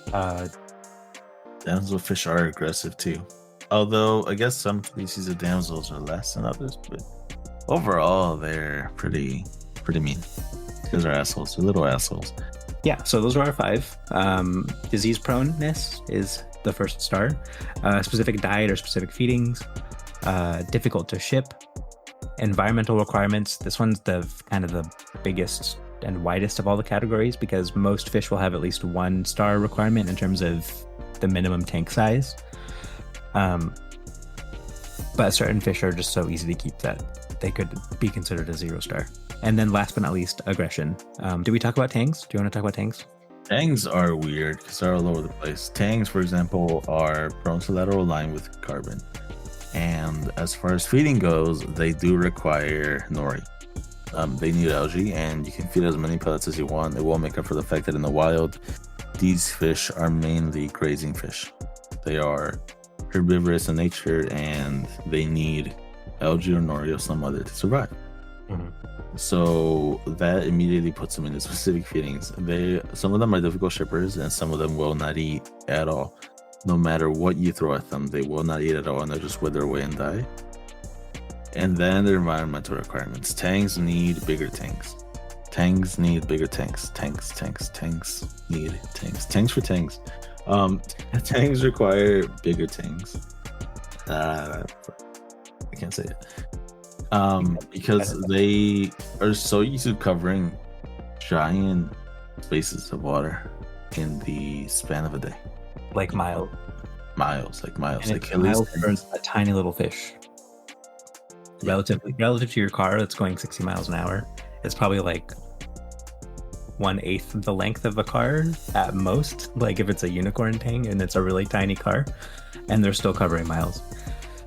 Damselfish are aggressive too. Although I guess some species of damsels are less than others, but overall they're pretty mean. Because they're assholes. They're little assholes. Yeah, so those are our 5. Disease proneness is the first star. Specific diet or specific feedings. Difficult to ship. Environmental requirements. This one's the kind of the biggest and widest of all the categories because most fish will have at least 1 star requirement in terms of the minimum tank size. But certain fish are just so easy to keep that they could be considered a 0 star. And then last but not least, aggression. Did we talk about tangs? Do you want to talk about tangs? Tangs are weird because they're all over the place. Tangs, for example, are prone to lateral line with carbon. And as far as feeding goes, they do require nori. They need algae, and you can feed as many pellets as you want. It won't make up for the fact that in the wild, these fish are mainly grazing fish. They are herbivorous in nature, and they need algae or nori or some other to survive. Mm-hmm. So that immediately puts them into specific feedings. Some of them are difficult shippers, and some of them will not eat at all. No matter what you throw at them, they will not eat at all, and they'll just wither away and die. And then the environmental requirements. Tangs need bigger tanks. Tangs need bigger tanks. Tanks need tanks. Tanks for tanks. Tangs require bigger tanks. I can't say it. Because they are so used to covering giant spaces of water in the span of a day. Like miles. Miles. And like miles for a tiny little fish. Relative to your car that's going 60 miles an hour, it's probably like 1/8 of the length of a car at most. Like if it's a unicorn tang and it's a really tiny car, and they're still covering miles.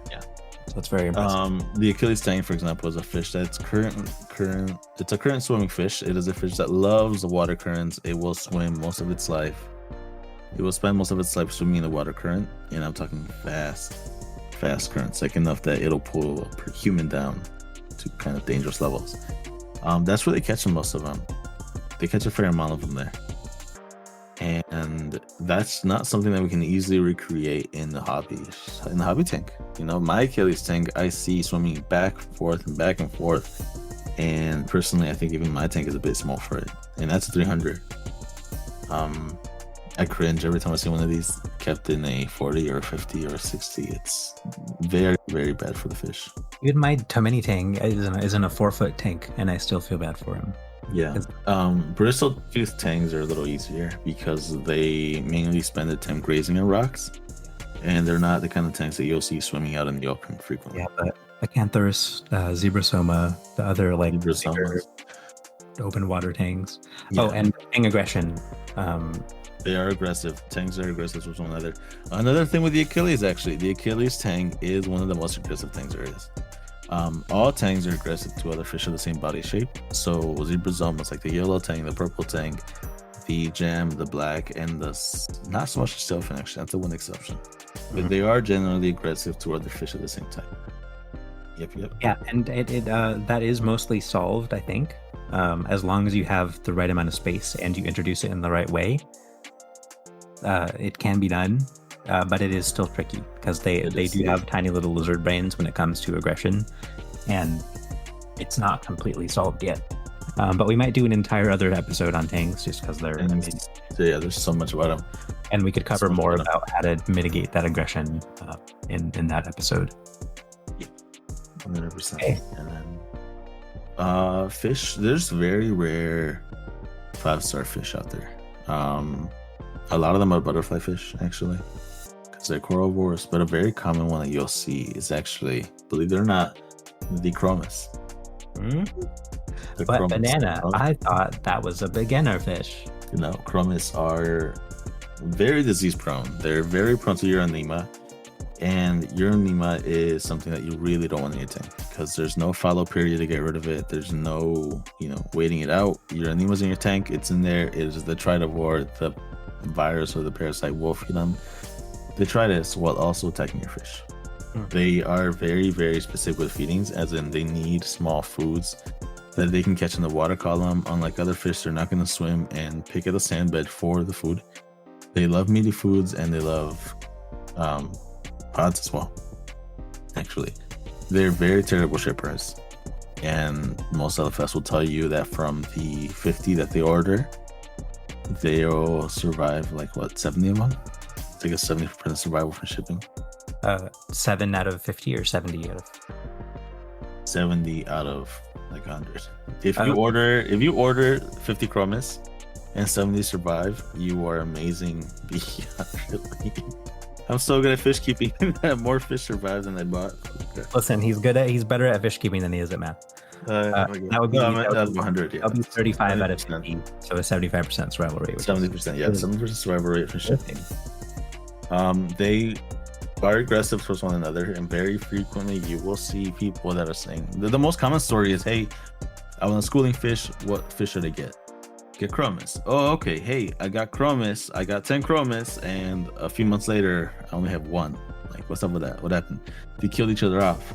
Yeah, so it's very impressive. The Achilles tang, for example, is a fish that's it's a current swimming fish. It is a fish that loves the water currents. It will swim most of its life. It will spend most of its life swimming in the water current, and I'm talking fast currents, like enough that it'll pull a human down to kind of dangerous levels. That's where they catch most of them. They catch a fair amount of them there, and that's not something that we can easily recreate in the hobby tank. You know, my Achilles tank, I see swimming back and forth, and personally, I think even my tank is a bit small for it, and that's a 300. I cringe every time I see one of these kept in a 40 or a 50 or a 60. It's very, very bad for the fish. Even my Tomini tang is in a 4-foot tank, and I still feel bad for him. Yeah. Bristle tooth tangs are a little easier because they mainly spend the time grazing on rocks, and they're not the kind of tanks that you'll see swimming out in the open frequently. Yeah, but Acanthurus, Zebrasoma, the other like bigger open water tangs. Yeah. Oh, and tang aggression. They are aggressive. Tangs are aggressive with one another. Another thing with the Achilles, actually, the Achilles tang is one of the most aggressive tangs there is. All tangs are aggressive to other fish of the same body shape. So zebrazomas, like the yellow tang, the purple tang, the jam, the black, and the not so much the sailfin, actually. That's the one exception. But they are generally aggressive to other fish of the same type. Yep. Yeah, and it that is mostly solved, I think, as long as you have the right amount of space and you introduce it in the right way. It can be done, but it is still tricky because they do have tiny little lizard brains when it comes to aggression, and it's not completely solved yet. But we might do an entire other episode on tangs just because they're amazing. Yeah, there's so much about them, and we could cover more about how to mitigate that aggression in that episode. 100%. Okay. And then fish. There's very rare 5-star fish out there. A lot of them are butterfly fish, actually, they're coralivores, but a very common one that you'll see is actually, believe it or not, the chromis. The But chromis- banana, I thought that was a beginner fish. No, chromis are very disease prone. They're very prone to uranema, and uranema is something that you really don't want in your tank because there's no follow period to get rid of it. There's no, waiting it out. Uranema's in your tank. It's in there. It is the tridivore, the virus or the parasite will feed on detritus while also attacking your fish. They are very, very specific with feedings, as in they need small foods that they can catch in the water column. Unlike other fish, they're not going to swim and pick at the sand bed for the food. They love meaty foods and they love pods as well. Actually, they're very terrible shippers, and most LFS will tell you that from the 50 that they order, they'll survive 70 of them. It's like a 70% survival from shipping. 7 out of 50 or 70 out of 70 out of 100. If you order 50 chromis and 70 survive, you are amazing beyond belief. I'm so good at fish keeping that more fish survive than I bought. Okay. Listen, he's better at fish keeping than he is at math. That would be 100. Yeah, that would be 35 70%. out of 50, so a 75% survival rate. 70%, yeah, 70% survival rate for shipping. They are aggressive towards one another, and very frequently you will see people that are saying the most common story is, "Hey, I want a schooling fish. What fish should I get? Get chromis." Oh, okay. Hey, I got chromis. I got 10 chromis, and a few months later, I only have 1. What's up with that? What happened? They killed each other off.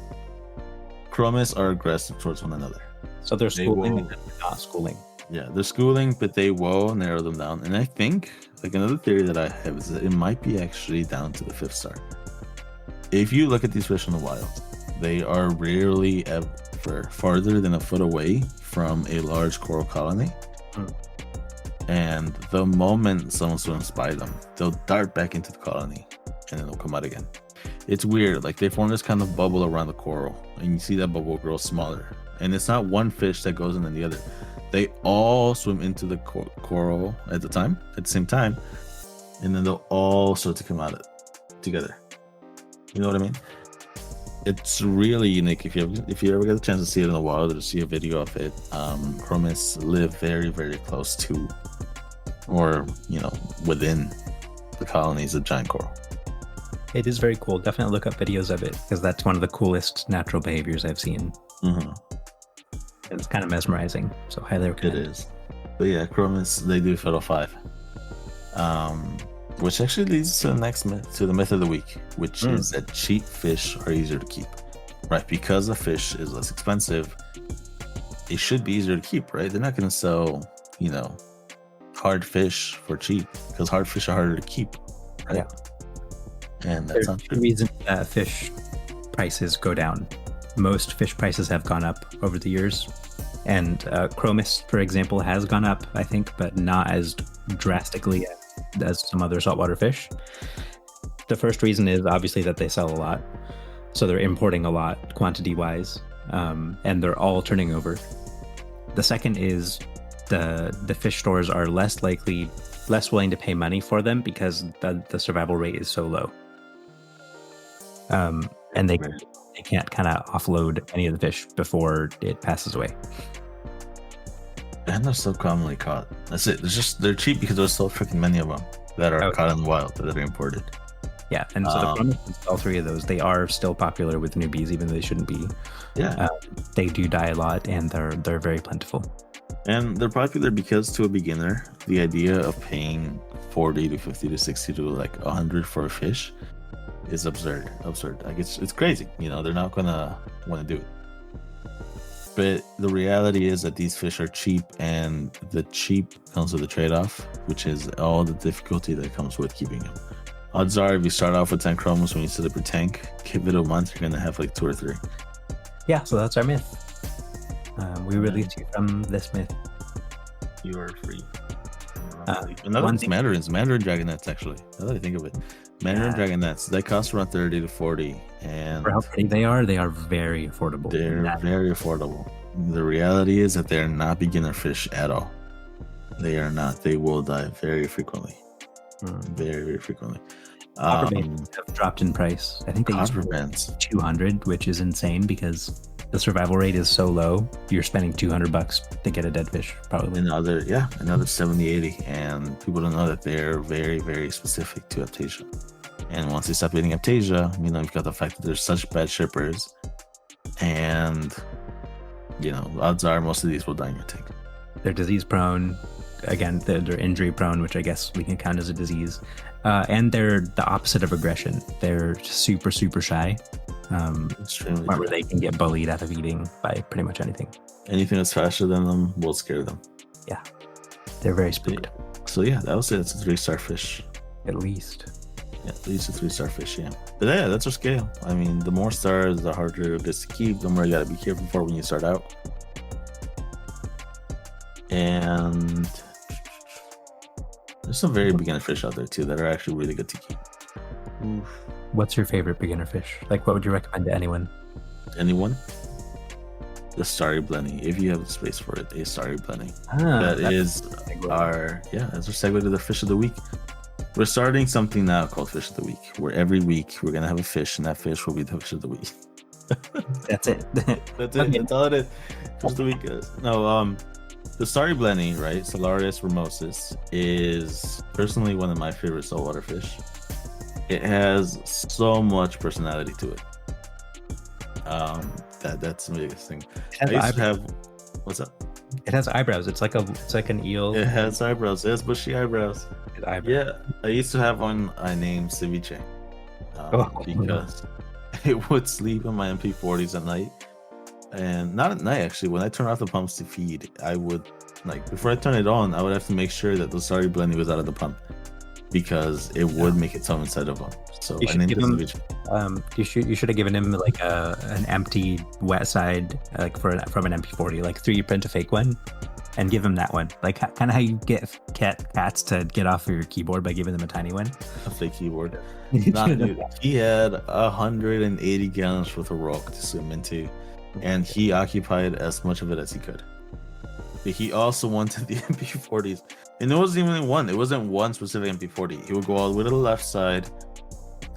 Chromis are aggressive towards one another. So they're schooling and not schooling. Yeah, they're schooling, but they will narrow them down. And I think, another theory that I have is that it might be actually down to the 5th star. If you look at these fish in the wild, they are rarely ever farther than a foot away from a large coral colony. And the moment someone swims by them, they'll dart back into the colony and then they'll come out again. It's weird. They form this kind of bubble around the coral, and you see that bubble grow smaller. And it's not one fish that goes in and the other. They all swim into the coral at the same time, and then they'll all start to come out together. You know what I mean? It's really unique. If you ever get a chance to see it in the wild or to see a video of it, chromis live very, very close to, or within the colonies of giant coral. It is very cool. Definitely look up videos of it, because that's one of the coolest natural behaviors I've seen. It's kind of mesmerizing, so highly recommend. It is. But yeah, chromis, they do Fiddle 5. Which actually leads to the next myth, to the myth of the week, which is that cheap fish are easier to keep. Right? Because the fish is less expensive, it should be easier to keep, right? They're not going to sell, hard fish for cheap, because hard fish are harder to keep, right? Yeah. And that's not the reason that fish prices go down. Most fish prices have gone up over the years, and chromis, for example, has gone up, I think, but not as drastically as some other saltwater fish. The first reason is obviously that they sell a lot, so they're importing a lot quantity-wise, and they're all turning over. The second is the fish stores are less willing to pay money for them because the survival rate is so low. And they can't kind of offload any of the fish before it passes away. And they're so commonly caught. That's it. They're cheap because there's so freaking many of them that are caught in the wild that are imported. Yeah, and so the chromis, all 3 of those, they are still popular with newbies, even though they shouldn't be. Yeah, they do die a lot, and they're very plentiful. And they're popular because, to a beginner, the idea of paying 40 to 50 to 60 to 100 for a fish is absurd. It's crazy. They're not gonna want to do it. But the reality is that these fish are cheap, and the cheap comes with a trade-off, which is all the difficulty that comes with keeping them. Odds are, if you start off with 10 chromis when you set up your tank, give it a month, you're gonna have 2 or 3. Yeah, so that's our myth. We released you from this myth. You are free. Another one's mandarins, mandarin dragonets, actually. Now that I think of it. Mandarin dragonets, they cost around 30 to 40. And for how pretty they are very affordable. They're very affordable. The reality is that they're not beginner fish at all. They are not. They will die very frequently. Very, very frequently. Copper bands have dropped in price. I think they used to Copper be bands. 200, which is insane because the survival rate is so low. You're spending $200 to get a dead fish, probably. Another 70, 80. And people don't know that they're very, very specific to Aptasia. And once they stop eating Aptasia, you've got the fact that there's such bad shippers. And, odds are most of these will die in your tank. They're disease prone. Again, they're injury prone, which I guess we can count as a disease. And they're the opposite of aggression. They're super, super shy. Where they can get bullied out of eating by pretty much anything. Anything that's faster than them will scare them. Yeah. They're very spooked. So yeah, that was it. It's a 3-star fish. At least. Yeah, at least a 3-star fish, yeah. But yeah, that's our scale. The more stars, the harder it is to keep, the more you gotta be careful for when you start out. And there's some very beginner fish out there too that are actually really good to keep. Oof. What's your favorite beginner fish? Like, what would you recommend to anyone? Anyone? The starry blenny. If you have the space for it, a starry blenny. That's our segue to the fish of the week. We're starting something now called Fish of the Week, where every week we're gonna have a fish, and that fish will be the fish of the week. That's it. That's it. Okay. That's all it is. Fish of the week is the starry blenny, right? Salarius ramosus is personally one of my favorite saltwater fish. It has so much personality to it. That's the biggest thing. What's up? It has eyebrows. It's like an eel. It has eyebrows. It has bushy eyebrows. Yeah, I used to have one I named Ceviche because it would sleep in my MP40s at night. And not at night, actually. When I turn off the pumps to feed, I would, before I turn it on, I would have to make sure that the starry blenny was out of the pump because it would make its home inside of them. So I named it Ceviche. You should have given him like an empty wet side, from an MP40, like 3D print a fake one, and give him that one. Like kind of how you get cats to get off of your keyboard by giving them a tiny one. A fake keyboard. He had 180 gallons worth of rock to swim into, and he occupied as much of it as he could. But he also wanted the MP40s, and it wasn't even one. It wasn't one specific MP40. He would go all the way to the left side,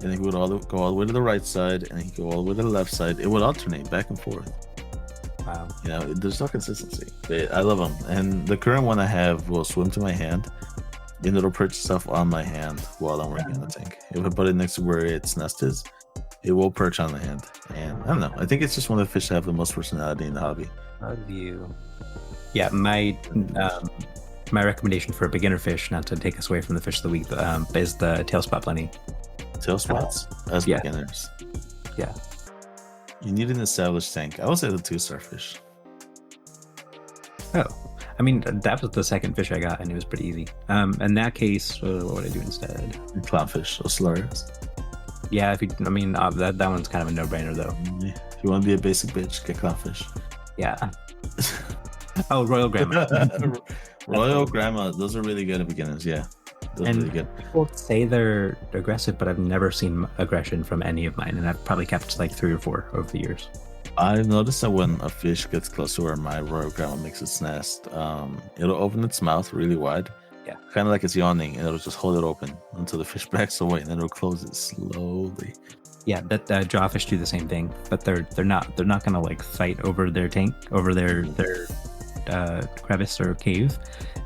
and he would go all the way to the right side, and he'd go all the way to the left side. It would alternate back and forth. Wow. There's no consistency. I love them. And the current one I have will swim to my hand, and it'll perch itself on my hand while I'm working on the tank. If I put it next to where its nest is, it will perch on the hand. And I don't know. I think it's just one of the fish that have the most personality in the hobby. Love you. Yeah, my recommendation for a beginner fish, not to take us away from the fish of the week, is the tail spot blenny. Tail spots as beginners. Yeah. You need an established tank. I would say the 2-star fish. Oh, that was the second fish I got, and it was pretty easy. In that case, what would I do instead? Clownfish or Salarius. Yeah, that one's kind of a no-brainer though. If you want to be a basic bitch, get clownfish. Yeah. Oh, Royal Grandma. Royal Grandma. Those are really good at beginners. Yeah. Those are really good. People say they're aggressive, but I've never seen aggression from any of mine, and I've probably kept like 3 or 4 over the years. I've noticed that when a fish gets close to where my Royal Grandma makes its nest, it'll open its mouth really wide. Yeah. Kind of like it's yawning, and it'll just hold it open until the fish backs away, and then it'll close it slowly. Yeah, that jawfish do the same thing, but they're not gonna like fight over their tank, over their crevice or cave.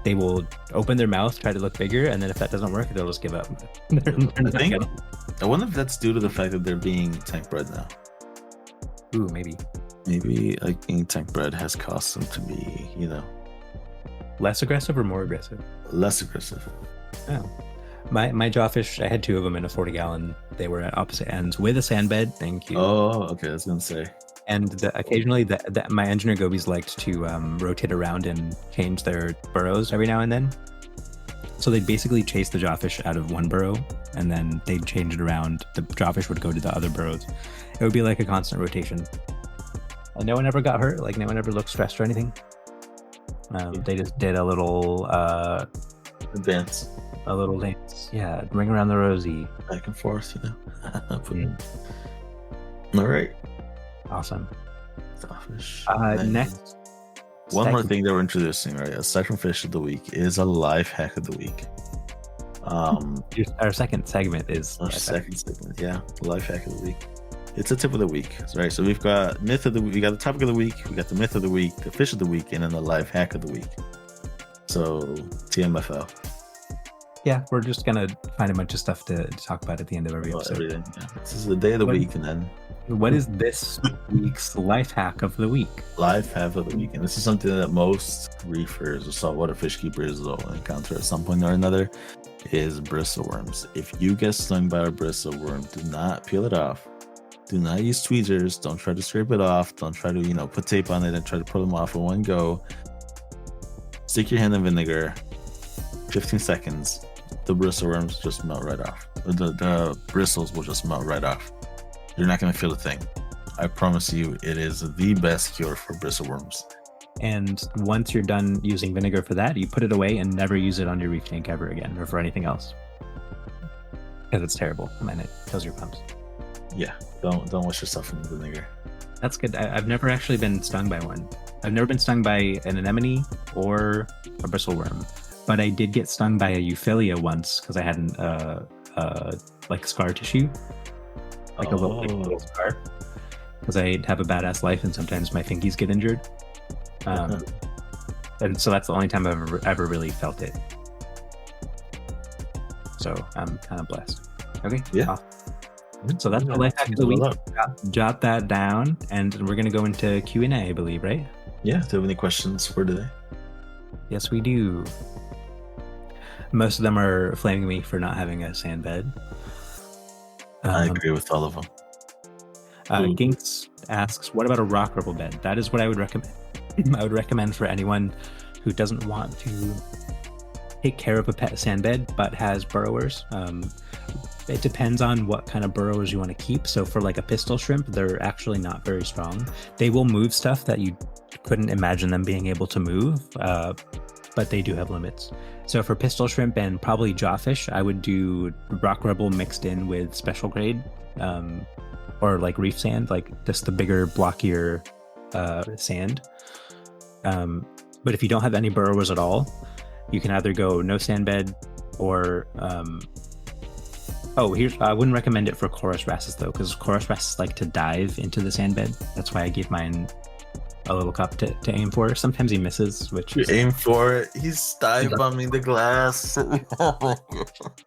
They will open their mouth, try to look bigger, and then if that doesn't work, they'll just give up. I wonder if that's due to the fact that they're being tank bred now. Ooh, maybe like being tank bred has caused them to be, less aggressive or more aggressive? Less aggressive. Oh. My jawfish, I had 2 of them in a 40-gallon. They were at opposite ends with a sand bed. Thank you. Oh, okay. I was gonna say. And occasionally, my engineer gobies liked to rotate around and change their burrows every now and then. So they'd basically chase the jawfish out of one burrow, and then they'd change it around. The jawfish would go to the other burrows. It would be like a constant rotation. And no one ever got hurt. Like no one ever looked stressed or anything. They just did a little dance. A little dance. Yeah, ring around the rosy. Back and forth, All right. Awesome. Nice. Next. One more thing that we're introducing, right? Aside from fish of the week, is a life hack of the week. Our second segment is Our second segment, yeah, life hack of the week. It's a tip of the week, right? So we've got myth of the week, we got the topic of the week, we got the myth of the week, the fish of the week, and then the life hack of the week. So TMFL. Yeah, we're just gonna find a bunch of stuff to talk about at the end of every episode. Everything. Yeah. This is the day of the week, and then what is this week's life hack of the week? Life hack of the week, and this is something that most reefers or saltwater fish keepers will encounter at some point or another, is bristle worms. If you get stung by a bristle worm, do not peel it off. Do not use tweezers. Don't try to scrape it off. Don't try to, put tape on it and try to pull them off in one go. Stick your hand in vinegar. 15 seconds. The bristle worms just melt right off. The bristles will just melt right off. You're not going to feel a thing. I promise you, it is the best cure for bristle worms. And once you're done using vinegar for that, you put it away and never use it on your reef tank ever again or for anything else. Because it's terrible and it kills your pumps. Yeah, don't wash yourself in vinegar. That's good. I've never actually been stung by one. I've never been stung by an anemone or a bristle worm, but I did get stung by a euphilia once because I had like scar tissue, like a little scar, because I have a badass life and sometimes my fingies get injured. And so that's the only time I've ever really felt it. So I'm kind of blessed. Okay. Yeah. So that's the life hack of the week. Jot that down, and we're going to go into Q&A, I believe, right? Yeah. Do you have any questions for today? Yes, we do. Most of them are flaming me for not having a sand bed. I agree with all of them. Ginks asks, what about a rock rubble bed? That is what I would recommend. I would recommend for anyone who doesn't want to take care of a pet sand bed but has burrowers. It depends on what kind of burrowers you want to keep. So for like a pistol shrimp, they're actually not very strong. They will move stuff that you couldn't imagine them being able to move, but they do have limits. So for pistol shrimp and probably jawfish, I would do rock rubble mixed in with special grade, or like reef sand, like just the bigger, blockier sand. But if you don't have any burrowers at all, you can either go no sand bed or I wouldn't recommend it for chorus wrasses though, because chorus wrasses like to dive into the sand bed. That's why I gave mine a little cup to aim for. Sometimes he misses, which you aim for it. He's dive bombing the glass. I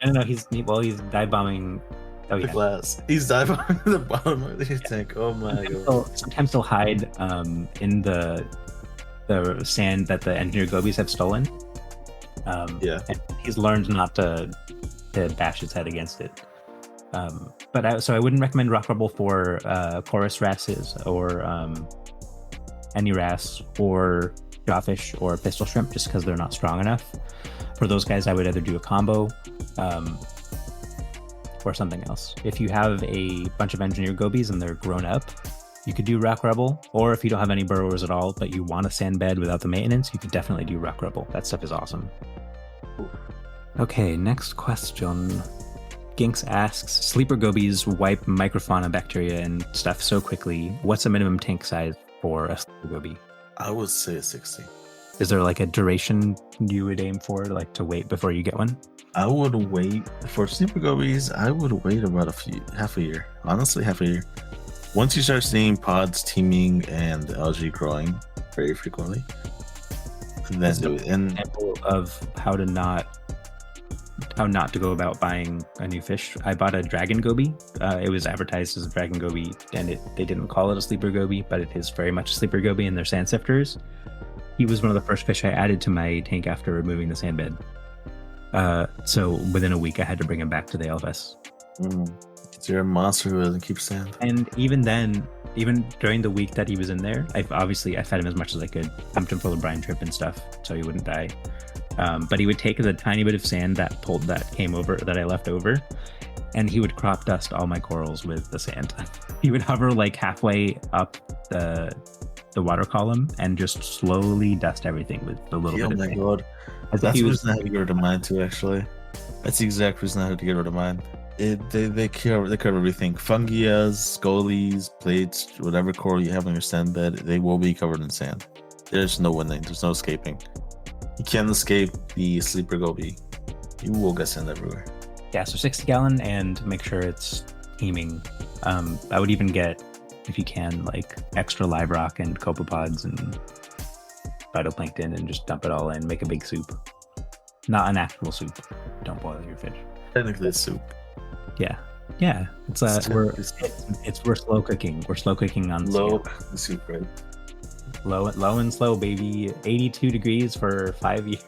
don't know. He's dive bombing. Oh, the glass. He's dive bombing the bottom of the tank. Oh my god. Sometimes he'll hide in the sand that the engineer gobies have stolen. Yeah. And he's learned not to bash his head against it. So I wouldn't recommend rock rubble for chorus wrasses or any wrasse or jawfish or pistol shrimp, just because they're not strong enough. For those guys, I would either do a combo or something else. If you have a bunch of engineer gobies and they're grown up, you could do rock rubble. Or if you don't have any burrowers at all, but you want a sand bed without the maintenance, you could definitely do rock rubble. That stuff is awesome. Okay, next question. Ginks asks, sleeper gobies wipe microfauna bacteria and stuff so quickly. What's a minimum tank size for a sleeper goby? I would say 60. Is there like a duration you would aim for, like to wait before you get one? I would wait for sleeper gobies. I would wait about half a year. Honestly, half a year. Once you start seeing pods teeming and algae growing very frequently, then do it. And example of how not to go about buying a new fish. I bought a dragon goby. It was advertised as a dragon goby, and they didn't call it a sleeper goby, but it is very much a sleeper goby in their sand sifters. He was one of the first fish I added to my tank after removing the sand bed. So within a week, I had to bring him back to the LFS. You're a monster who doesn't keep sand. And even then, even during the week that he was in there, I fed him as much as I could, pumped him full of brine trip and stuff, so he wouldn't die. But he would take the tiny bit of sand that I left over, and he would crop dust all my corals with the sand. He would hover like halfway up the water column and just slowly dust everything with a little bit of sand. Oh my god. That's the reason I had to get rid of mine too, actually. That's the exact reason I had to get rid of mine. They cover everything. Fungias, scolies, plates, whatever coral you have on your sand bed, they will be covered in sand. There's no winning. There's no escaping. You can't escape the sleeper goby. You will get sand everywhere. Yeah, so 60 gallon and make sure it's teeming. I would even get, if you can, like extra live rock and copepods and phytoplankton and just dump it all in. Make a big soup. Not an actual soup. Don't boil your fish. Technically, it's soup. Yeah. It's we're slow cooking. We're slow cooking on Low soup, right? Low and slow, baby. 82 degrees for 5 years.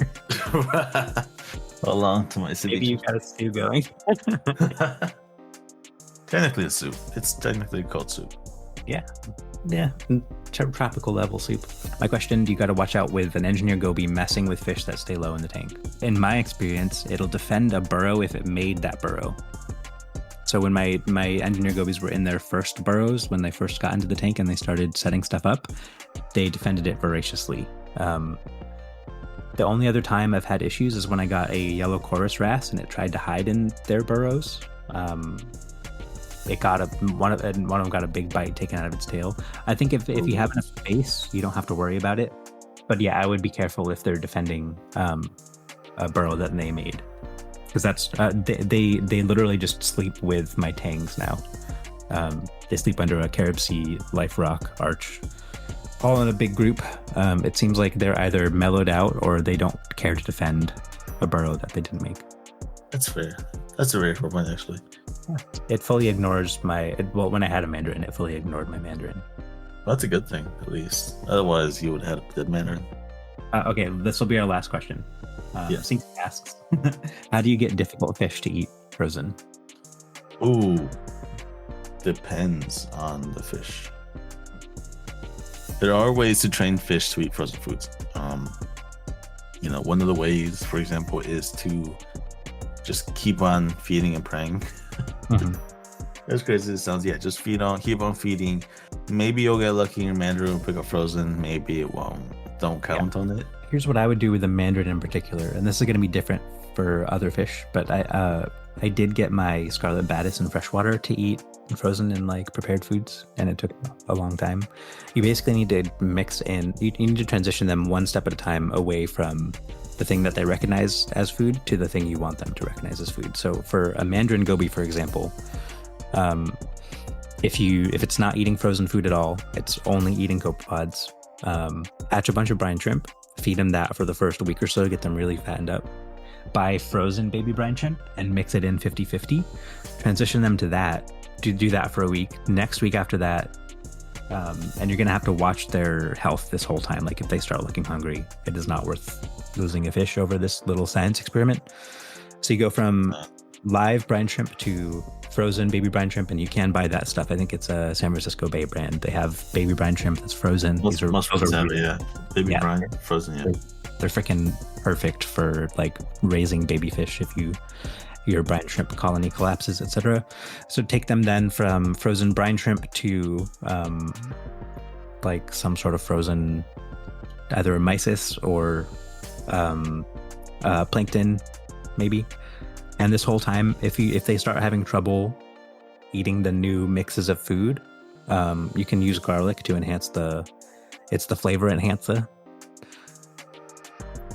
Hold on to my city. Maybe you got a stew going. Technically a soup. It's technically called soup. Yeah. Tropical level soup. My question, you got to watch out with an engineer goby messing with fish that stay low in the tank. In my experience, it'll defend a burrow if it made that burrow. So when my engineer gobies were in their first burrows, when they first got into the tank and they started setting stuff up, they defended it voraciously. The only other time I've had issues is when I got a yellow chorus wrasse and it tried to hide in their burrows. It got one of them got a big bite taken out of its tail. I think if you have enough space, you don't have to worry about it. But yeah, I would be careful if they're defending a burrow that they made, because that's they literally just sleep with my tangs now. They sleep under a Carib Sea life rock arch, all in a big group. It seems like they're either mellowed out or they don't care to defend a burrow that they didn't make. That's fair. That's a rare point, actually. Yeah. It fully ignores when I had a mandarin, it fully ignored my mandarin. Well, that's a good thing, at least. Otherwise, you would have had a dead mandarin. Okay, this will be our last question. Sink asks, how do you get difficult fish to eat frozen? Ooh, depends on the fish. There are ways to train fish to eat frozen foods. One of the ways, for example, is to just keep on feeding and praying. Mm-hmm. As crazy as it sounds, just keep on feeding. Maybe you'll get lucky in your mandarin will pick up frozen. Maybe it won't. Don't count on it. Here's what I would do with the mandarin in particular, and this is going to be different for other fish, but I did get my scarlet batis in freshwater to eat frozen in like prepared foods, and it took a long time. You basically need to mix in, you need to transition them one step at a time away from the thing that they recognize as food to the thing you want them to recognize as food. So for a mandarin goby, for example, if it's not eating frozen food at all, it's only eating copepods, hatch a bunch of brine shrimp, feed them that for the first week or so to get them really fattened up. Buy frozen baby brine shrimp and mix it in 50-50. Transition them to that. Do that for a week. Next week after that, and you're going to have to watch their health this whole time. Like if they start looking hungry, it is not worth losing a fish over this little science experiment. So you go from live brine shrimp to frozen baby brine shrimp, and you can buy that stuff. I think it's a San Francisco Bay brand. They have baby brine shrimp that's frozen. Most frozen have it, yeah. Baby brine, frozen, yeah. They're freaking perfect for like raising baby fish if your brine shrimp colony collapses, etc. So take them then from frozen brine shrimp to like some sort of frozen, either a mysis or plankton, maybe. And this whole time, if they start having trouble eating the new mixes of food, you can use garlic to enhance it's the flavor enhancer.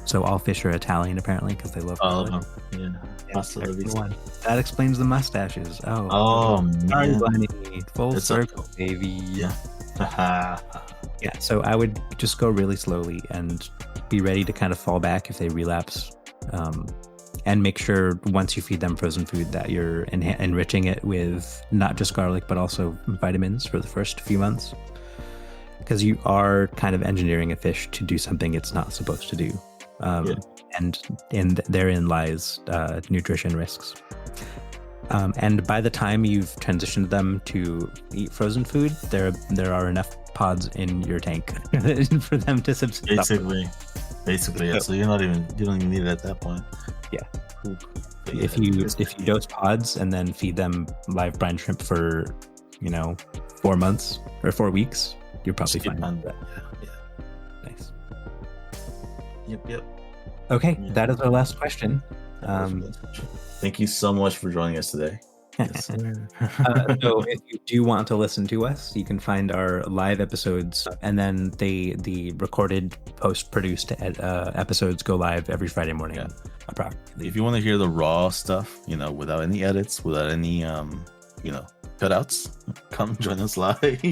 So all fish are Italian apparently because they love garlic. Yeah. That explains the mustaches. Oh man. Full circle, baby. Yeah. Yeah, so I would just go really slowly and be ready to kind of fall back if they relapse. And make sure once you feed them frozen food that you're enriching it with not just garlic, but also vitamins for the first few months. Because you are kind of engineering a fish to do something it's not supposed to do. And therein lies nutrition risks. And by the time you've transitioned them to eat frozen food, there are enough pods in your tank for them to subsist. Basically, yeah. So you don't even need it at that point. Yeah. If you dose pods and then feed them live brine shrimp for 4 months or 4 weeks, you're probably fine. Yeah. Nice. Yep. Okay, that is our last question. Thank you so much for joining us today. Yes. So if you do want to listen to us, you can find our live episodes, and then the recorded post-produced episodes go live every Friday morning. approximately. If you want to hear the raw stuff, without any edits, without any, cutouts, come join us live.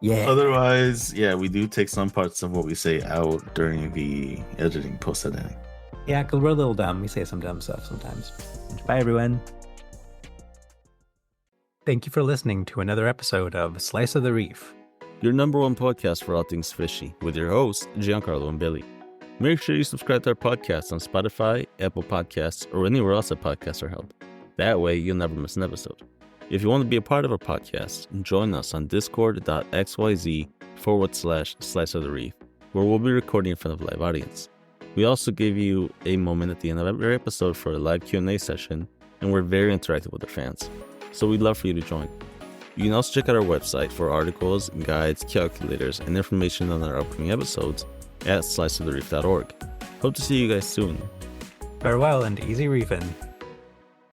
Yeah. Otherwise, we do take some parts of what we say out during the editing, post-editing. Yeah, because we're a little dumb. We say some dumb stuff sometimes. Bye, everyone. Thank you for listening to another episode of Slice of the Reef, your number one podcast for all things fishy, with your hosts, Giancarlo and Billy. Make sure you subscribe to our podcast on Spotify, Apple Podcasts, or anywhere else that podcasts are held. That way, you'll never miss an episode. If you want to be a part of our podcast, join us on discord.xyz/Slice of the Reef, where we'll be recording in front of a live audience. We also give you a moment at the end of every episode for a live Q&A session, and we're very interactive with our fans. So we'd love for you to join. You can also check out our website for articles, guides, calculators, and information on our upcoming episodes at sliceofthereef.org. Hope to see you guys soon. Farewell and easy reefing.